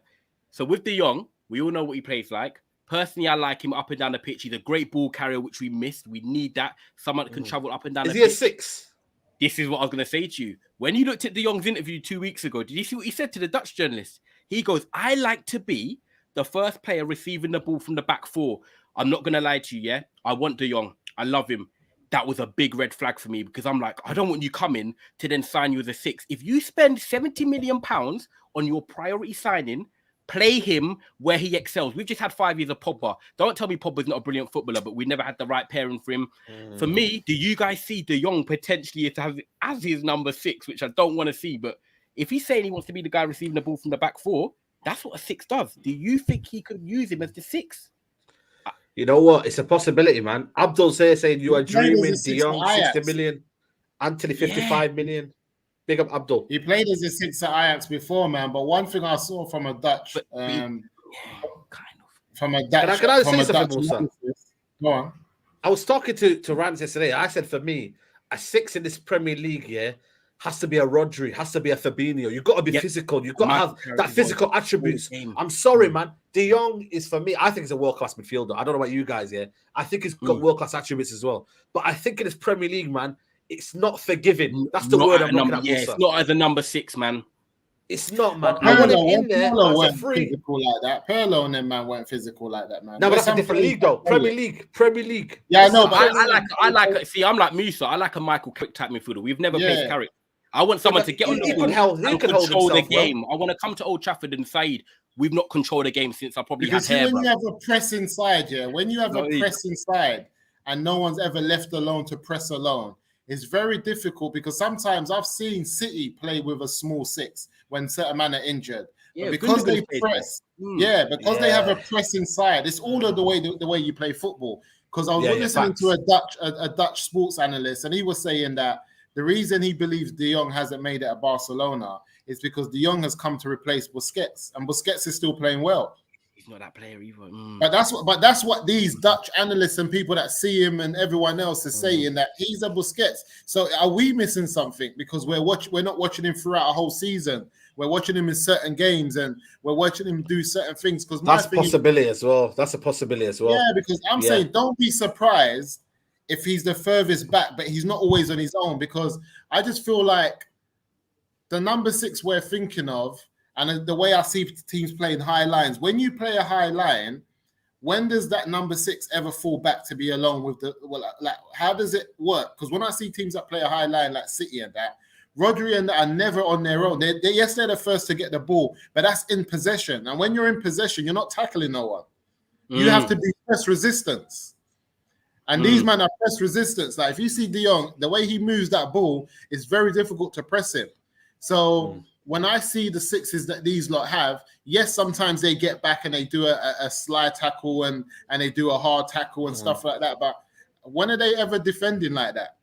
So with De Jong, we all know what he plays like. Personally, I like him up and down the pitch. He's a great ball carrier, which we missed. We need that. Someone that can travel up and down the pitch. Is he a 6? This is what I was going to say to you. When you looked at De Jong's interview 2 weeks ago, did you see what he said to the Dutch journalist? He goes, I like to be the first player receiving the ball from the back four. I'm not going to lie to you, yeah? I want De Jong. I love him. That was a big red flag for me because I'm like, I don't want you coming to then sign you as a 6. If you spend £70 million on your priority signing, play him where he excels. We've just had 5 years of Pogba. Don't tell me Pogba's not a brilliant footballer, but we never had the right pairing for him. For me, do you guys see De Jong potentially as his number 6, which I don't want to see, but if he's saying he wants to be the guy receiving the ball from the back four, that's what a 6 does. Do you think he could use him as the 6? You know what? It's a possibility, man. Abdul's here saying you are dreaming. De Jong 60 million, Anthony 55 million. Big up Abdul. He played as a 6 at Ajax before, man. But one thing I saw from a Dutch, from a Dutch, can I say something, Moosa? Go on. I was talking to Rans yesterday. I said for me, a 6 in this Premier League, has to be a Rodri, has to be a Fabinho. You've got to be physical. You've got to have that physical attributes. I'm sorry, man. De Jong is, for me, I think he's a world-class midfielder. I don't know about you guys, I think he's got world-class attributes as well. But I think in this Premier League, man, it's not forgiving. That's the word I'm looking at. Yeah, it's not as a number 6, man. It's not, man. I want him in there as a free. Physical like that. Pirlo and them, man, weren't physical like that, man. No, but that's a different league, though. Premier League. Yeah, I know, but I like. See, I'm like Moosa. I like a Michael Quick type midfielder. We've never played character. I want someone to get on the ball and control the game. I want to come to Old Trafford and say, we've not controlled the game since I probably had hair. When you have a press inside, when you have a press inside and no one's ever left alone to press alone, it's very difficult because sometimes I've seen City play with a small 6 when certain men are injured. Yeah, because they press, they have a press inside. It's all of the way you play football. Because I was listening to a Dutch sports analyst, and he was saying that the reason he believes De Jong hasn't made it at Barcelona is because De Jong has come to replace Busquets, and Busquets is still playing well. He's not that player either. But that's what these Dutch analysts and people that see him and everyone else is saying, that he's a Busquets. So are we missing something because we're not watching him throughout a whole season? We're watching him in certain games and we're watching him do certain things. Because that's a possibility as well. Yeah, because I'm saying don't be surprised if he's the furthest back, but he's not always on his own, because I just feel like the number 6 we're thinking of, and the way I see teams playing high lines, when you play a high line, when does that number 6 ever fall back to be alone with how does it work? Because when I see teams that play a high line like City and that, Rodri and that are never on their own. They're the first to get the ball, but that's in possession. And when you're in possession, you're not tackling no one. You have to be press resistance. And these men are press resistance. Like if you see De Jong, the way he moves that ball, it's very difficult to press him. So when I see the 6s that these lot have, yes, sometimes they get back and they do a slide tackle and they do a hard tackle and stuff like that. But when are they ever defending like that?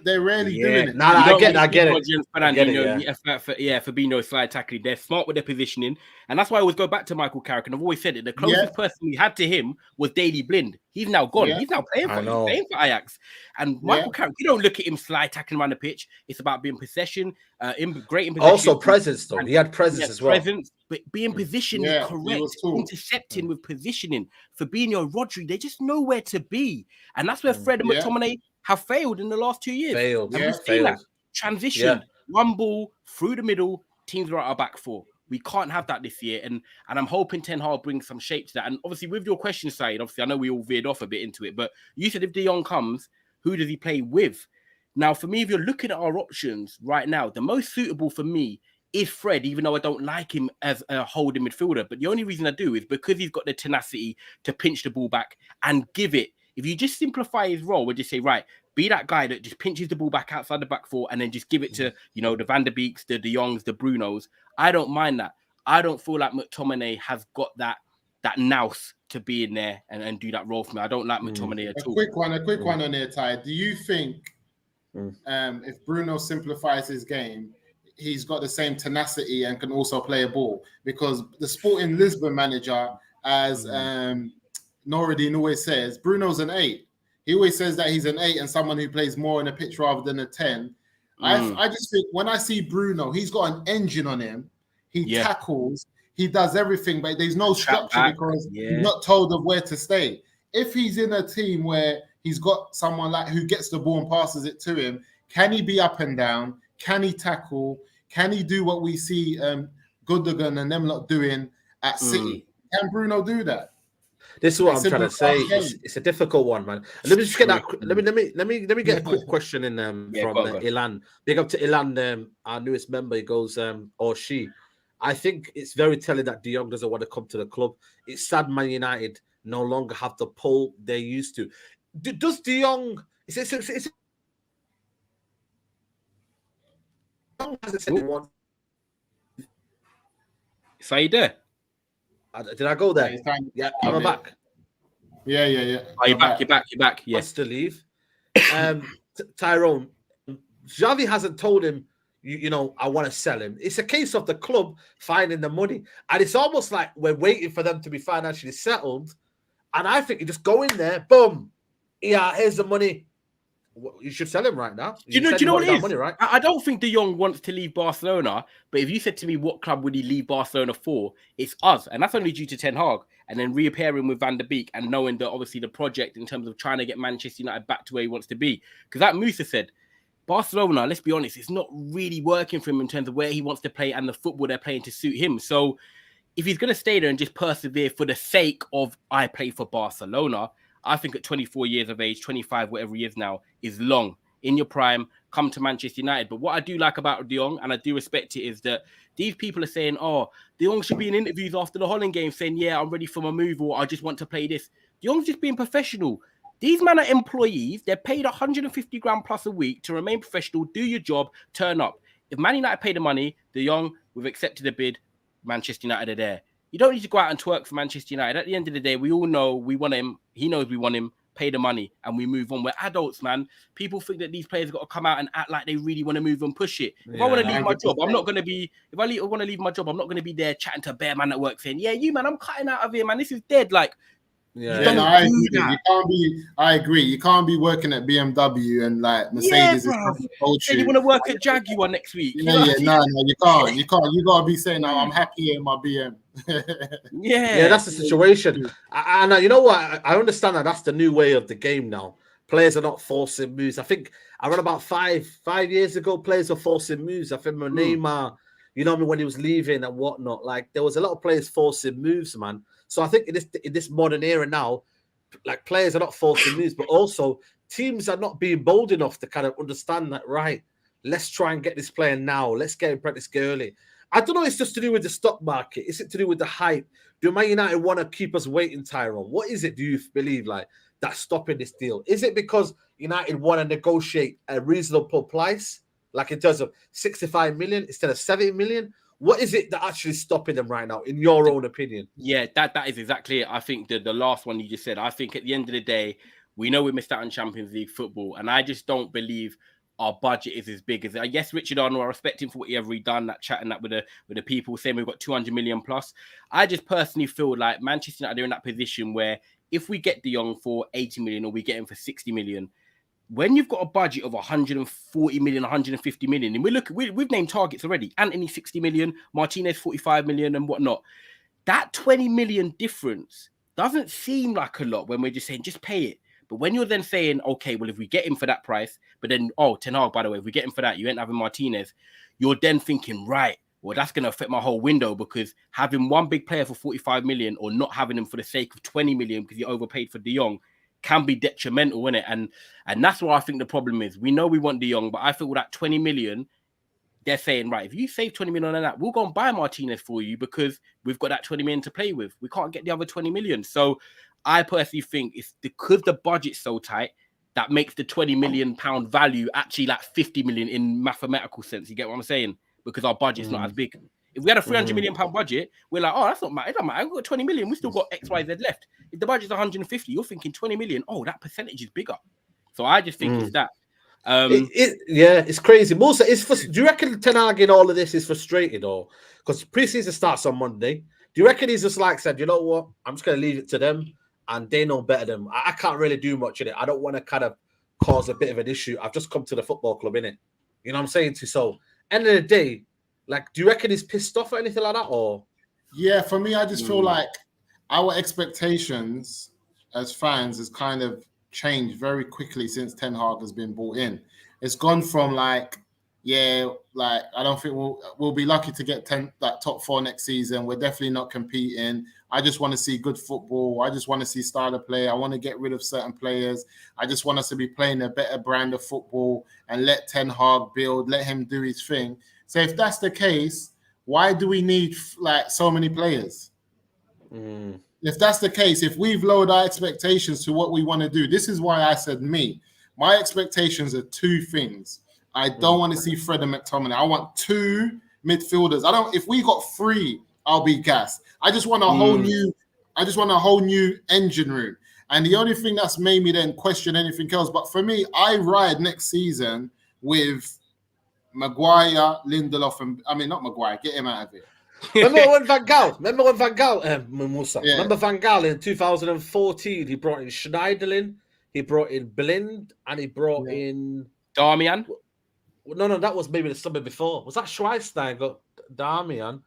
They're rarely doing it. I get it. Fabinho slide tackling. They're smart with their positioning. And that's why I always go back to Michael Carrick. And I've always said it. The closest person we had to him was Daley Blind. He's now gone. He's now playing for Ajax. And Michael Carrick, you don't look at him slide tackling around the pitch. It's about being possession, great in possession. Also presence, though. He had presence as well. But being positioned correct, intercepting with positioning. Fabinho, Rodri, they just know where to be. And that's where Fred and McTominay have failed in the last 2 years. We've seen that transition, one ball through the middle, teams are at our back four. We can't have that this year. And I'm hoping Ten Hag brings some shape to that. And obviously with your question, Saeed, obviously I know we all veered off a bit into it, but you said if De Jong comes, who does he play with? Now, for me, if you're looking at our options right now, the most suitable for me is Fred, even though I don't like him as a holding midfielder. But the only reason I do is because he's got the tenacity to pinch the ball back and give it. If you just simplify his role, we'll just say, right, be that guy that just pinches the ball back outside the back four and then just give it to, the Van der Beeks, the De Jongs, the Brunos. I don't mind that. I don't feel like McTominay has got that that nous to be in there and do that role for me. I don't like McTominay at all. A quick one on there, Ty. Do you think if Bruno simplifies his game, he's got the same tenacity and can also play a ball? Because the Sporting Lisbon manager, as Noradine always says, Bruno's an 8. He always says that he's an 8 and someone who plays more in a pitch rather than a 10. I just think when I see Bruno, he's got an engine on him. He tackles, he does everything, but there's no structure because he's not told of where to stay. If he's in a team where he's got someone like who gets the ball and passes it to him, can he be up and down? Can he tackle? Can he do what we see Gundogan and them lot doing at City? Can Bruno do that? This is what I'm trying to say. It's a difficult one, man. Let me just get that. Let me get a quick question in from Ilan. Big up to Ilan, our newest member. He goes, or she. I think it's very telling that De Jong doesn't want to come to the club. It's sad Man United no longer have the pull they used to. Does De Jong? It's So you there? Did I go there? Yeah, I'm back. Yeah. Oh, you're back. Yes. Wants to leave. Tyrone, Xavi hasn't told him, you know, I want to sell him. It's a case of the club finding the money. And it's almost like we're waiting for them to be financially settled. And I think you just go in there, boom. Yeah, here's the money. You should sell him right now. Do you know what it is? Money, right? I don't think De Jong wants to leave Barcelona, but if you said to me what club would he leave Barcelona for, it's us. And that's only due to Ten Hag. And then reappearing with Van der Beek and knowing that obviously the project in terms of trying to get Manchester United back to where he wants to be. Because like Moosa said, Barcelona, let's be honest, it's not really working for him in terms of where he wants to play and the football they're playing to suit him. So if he's going to stay there and just persevere for the sake of I play for Barcelona, I think at 24 years of age, 25, whatever he is now, is long. In your prime, come to Manchester United. But what I do like about De Jong, and I do respect it, is that these people are saying, oh, De Jong should be in interviews after the Holland game saying, yeah, I'm ready for my move, or I just want to play this. De Jong's just being professional. These men are employees. They're paid 150 grand plus a week to remain professional, do your job, turn up. If Man United pay the money, De Jong, we've accepted the bid, Manchester United are there. You don't need to go out and twerk for Manchester United. At the end of the day, we all know we want him. He knows we want him. Pay the money and we move on. We're adults, man. People think that these players got to come out and act like they really want to move and push it. If I want to leave my job, I'm not going to be. If I want to leave my job, I'm not going to be there chatting to a bare man at work saying, "Yeah, you man, I'm cutting out of here, man. This is dead." Like, I agree. You can't be. I agree. You can't be working at BMW and like Mercedes. Say you want to work at Jaguar next week. No, you can't. You can't. You gotta be saying, "No, I'm happy in my BM." Yeah, that's the situation. And you know what? I understand that that's the new way of the game now. Players are not forcing moves. I think around about five years ago, players were forcing moves. I think Neymar, you know, when he was leaving and whatnot, like there was a lot of players forcing moves, man. So I think in this modern era now, like players are not forcing moves, but also teams are not being bold enough to kind of understand that, right, let's try and get this player now. Let's get him practice early. I don't know, it's just to do with the stock market. Is it to do with the hype? Do Man United want to keep us waiting, Tyrone? What is it, do you believe, like, that's stopping this deal? Is it because United want to negotiate a reasonable price, like in terms of 65 million instead of 70 million? What is it that actually stopping them right now, in your own opinion? Yeah, that is exactly it. I think the last one you just said, I think at the end of the day, we know we missed out on Champions League football, and I just don't believe our budget is as big as it. Yes, Richard Arnold, I respect him for what he ever done, that chatting that with the people, saying we've got 200 million plus. I just personally feel like Manchester United are in that position where if we get De Jong for 80 million or we get him for 60 million, when you've got a budget of 140 million, 150 million, and we've named targets already. Anthony 60 million, Martinez 45 million, and whatnot. That 20 million difference doesn't seem like a lot when we're just saying just pay it. But when you're then saying, okay, well, if we get him for that price, but then, Ten Hag, by the way, if we get him for that, you ain't having Martinez, you're then thinking, right, well, that's going to affect my whole window because having one big player for 45 million or not having him for the sake of 20 million because you overpaid for De Jong can be detrimental, isn't it? And that's where I think the problem is. We know we want De Jong, but I feel with that 20 million, they're saying, right, if you save 20 million on that, we'll go and buy Martinez for you because we've got that 20 million to play with. We can't get the other 20 million. So I personally think it's because the budget's so tight that makes the 20 million pound value actually like 50 million in mathematical sense. You get what I'm saying? Because our budget's not as big. If we had a 300 million pound budget, we're like, oh, that's not matter. It doesn't matter. We've got 20 million. We still got X, Y, Z left. If the budget's 150, you're thinking 20 million. Oh, that percentage is bigger. So I just think it's that. It's crazy. Moosa, do you reckon Ten Hag in all of this is frustrated, or because preseason starts on Monday? Do you reckon he's just like said, you know what? I'm just going to leave it to them, and they know better than I can't really do much in it. I don't want to kind of cause a bit of an issue. I've just come to the football club, innit? You know what I'm saying? So, end of the day, like, do you reckon he's pissed off or anything like that, or? Yeah, for me, I just feel like our expectations as fans has kind of changed very quickly since Ten Hag has been brought in. It's gone from like I don't think we'll be lucky to get top 4 next season. We're definitely not competing. I just want to see good football. I just want to see style of play. I want to get rid of certain players. I just want us to be playing a better brand of football and let Ten Hag build, let him do his thing. So if that's the case, why do we need like so many players? If that's the case, if we've lowered our expectations to what we want to do, this is why I said my expectations are 2 things. I don't want to see Fred and McTominay. I want 2 midfielders. If we got 3, I'll be gassed. I just want a whole new engine room. And the only thing that's made me then question anything else, but for me, I ride next season with Maguire, Lindelof, not Maguire, get him out of here. Remember when Van Gaal, Moosa? Yeah. Remember Van Gaal in 2014? He brought in Schneiderlin, he brought in Blind, and he brought in Darmian. No, that was maybe the summer before. Was that Schweinsteiger, Darmian,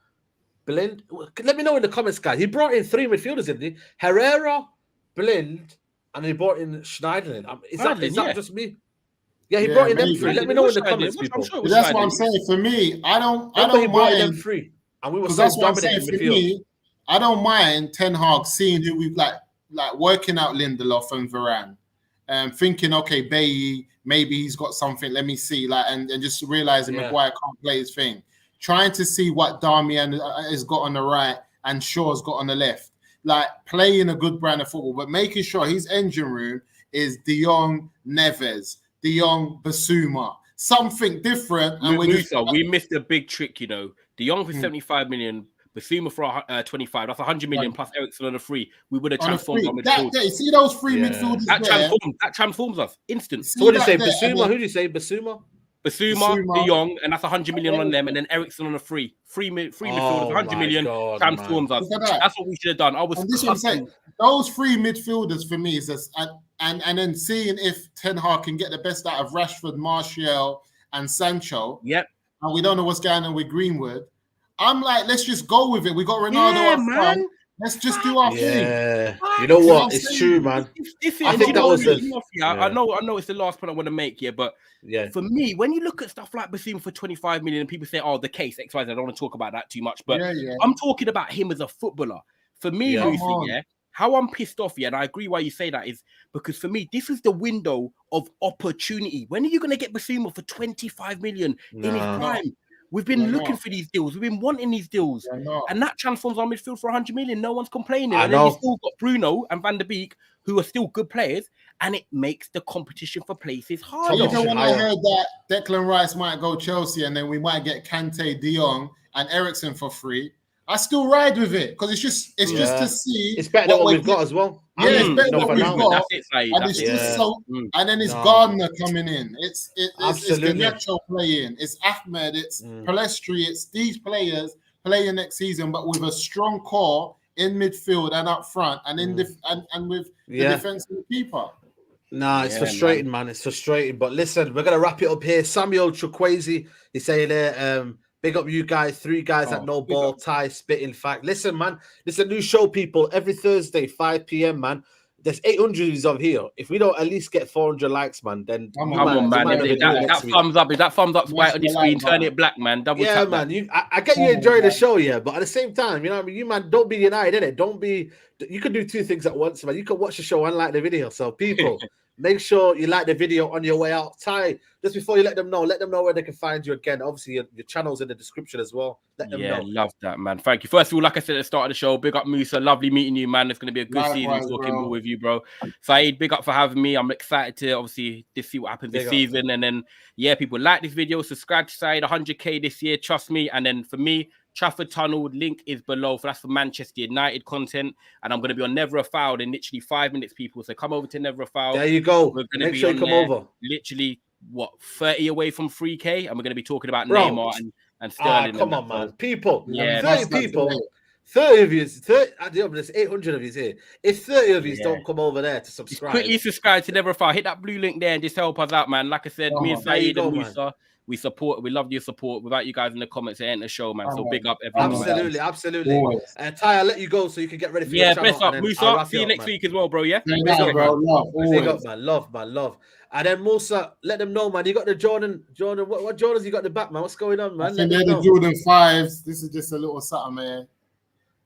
Blind? Let me know in the comments, guys. He brought in 3 midfielders, didn't he? Herrera, Blind, and he brought in Schneiderlin. Is that just me? Yeah, he brought in them 3. Let me know in the comments, people. Sure that's what I'm saying. For me, I don't mind them 3. And we were that's what I'm saying. For me, I don't mind Ten Hag seeing who we've like working out Lindelof and Varane, thinking, okay, Bailly, maybe he's got something. Let me see, and just realizing Maguire can't play his thing. Trying to see what Darmian has got on the right and Shaw's got on the left. Like playing a good brand of football, but making sure his engine room is De Jong, Neves, De Jong, Basuma, something different. And we missed a big trick, you know. De Jong for 75 million, Basuma for 25. That's 100 million plus Ericsson on a free. We would have transformed our midfield. See those 3 midfielders that transforms us instant. So what did you say? Basuma? Who did you say? Basuma, De Jong, and that's 100 million on them, and then Ericsson on a free midfielders, 100 million transforms us. That's what we should have done. Those 3 midfielders for me is just, and then seeing if Ten Hag can get the best out of Rashford, Martial, and Sancho. Yep. And we don't know what's going on with Greenwood. I'm like, let's just go with it. We got Ronaldo up front. Let's just do our thing. Yeah, you know what? It's true, man. I think that was I know it's the last point I want to make here, but for me, when you look at stuff like Basuma for 25 million, and people say, "Oh, the case X, Y, Z," I don't want to talk about that too much, but I'm talking about him as a footballer. For me, Lucy, how I'm pissed off, and I agree why you say that is because for me, this is the window of opportunity. When are you going to get Basuma for 25 million in his prime? We've been looking for these deals. We've been wanting these deals. And that transforms our midfield for 100 million. No one's complaining. And then you've still got Bruno and Van der Beek, who are still good players, and it makes the competition for places harder. Even when I heard that Declan Rice might go Chelsea and then we might get Kante, De Jong, and Ericsson for free, I still ride with it because it's just to see. It's better than what we've got as well. Yeah, it's better than what we've got. And it's just so. And then it's Gardner coming in. It's Garnacho playing. It's Ahmed. It's Palestri. It's these players playing next season, but with a strong core in midfield and up front, and in and with the defensive keeper. Nah, it's frustrating, man. It's frustrating. But listen, we're gonna wrap it up here. Samuel Chukwueze, he's saying there. Big up you guys, 3 guys that know ball, tie, spit, in fact. Listen, man, this is a new show, people. Every Thursday, 5 p.m., man. There's 800 of here. If we don't at least get 400 likes, man, then... Come on, man. That thumbs up right on your screen, turn it black, man. Double tap, man. I get you enjoying the show, but at the same time, you know what I mean? You, man, don't be united, innit? Don't be... You can do 2 things at once, man. You can watch the show and like the video. So, people... Make sure you like the video on your way out. Ty, just before you let them know where they can find you again. Obviously, your channel's in the description as well. Let them know. Yeah, love that, man. Thank you. First of all, like I said at the start of the show, big up Moosa. Lovely meeting you, man. It's going to be a good season talking with you, bro. Saeed, big up for having me. I'm excited to obviously just see what happens this season. And then, people, like this video, subscribe to Saeed, 100K this year. Trust me. And then for me, Trafford Tunnel, link is below. That's for Manchester United content. And I'm going to be on Never a Foul in literally 5 minutes, people. So come over to Never a Foul. There you go. We're going to Make be sure on you come there, over. literally, 30 away from 3K? And we're going to be talking about Bro. Neymar and Sterling. Come on, man. People. Yeah, 30 people. 30 of you, 30, there's 800 of you here. If 30 of you don't come over there to subscribe, quickly subscribe to Never a Foul. Hit that blue link there and just help us out, man. Like I said, me and Saeed and Moosa, we love your support. Without you guys in the comments, it ain't a show, man. So big up everyone. Absolutely. Ty, I'll let you go so you can get ready for your channel. Best up, Moosa. See you next week as well, bro. Yeah, big up, man. Love. And then Moosa, let them know, man. You got the Jordan. What Jordans you got in the back, man? What's going on, man? They're the Jordan 5s. This is just a little something, man.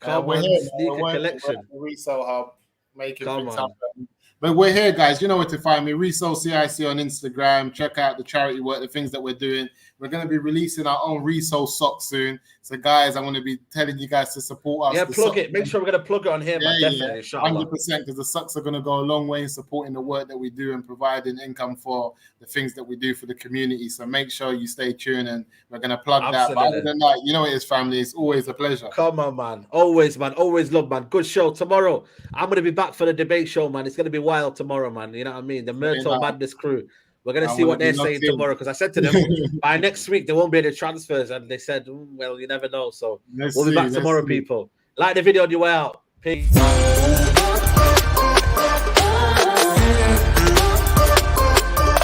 We're here, sneaker collection. Resale Hub, making things happen. But we're here, guys. You know where to find me. Resale CIC on Instagram. Check out the charity work, the things that we're doing. We're going to be releasing our own Resale sock soon. So, guys, I'm going to be telling you guys to support us. Yeah, plug it. Make sure we're going to plug it on here, man. Definitely. 100%, because the socks are going to go a long way in supporting the work that we do and providing income for the things that we do for the community. So make sure you stay tuned and we're going to plug that. But other than that, you know it is, family. It's always a pleasure. Come on, man. Always, man. Always love, man. Good show. Tomorrow, I'm going to be back for the debate show, man. It's going to be wild tomorrow, man. You know what I mean? The Myrtle Madness crew. We're going to see what they're saying tomorrow, because I said to them, by next week, there won't be any transfers. And they said, well, you never know. So we'll be back tomorrow, people. Like the video on your way out. Peace.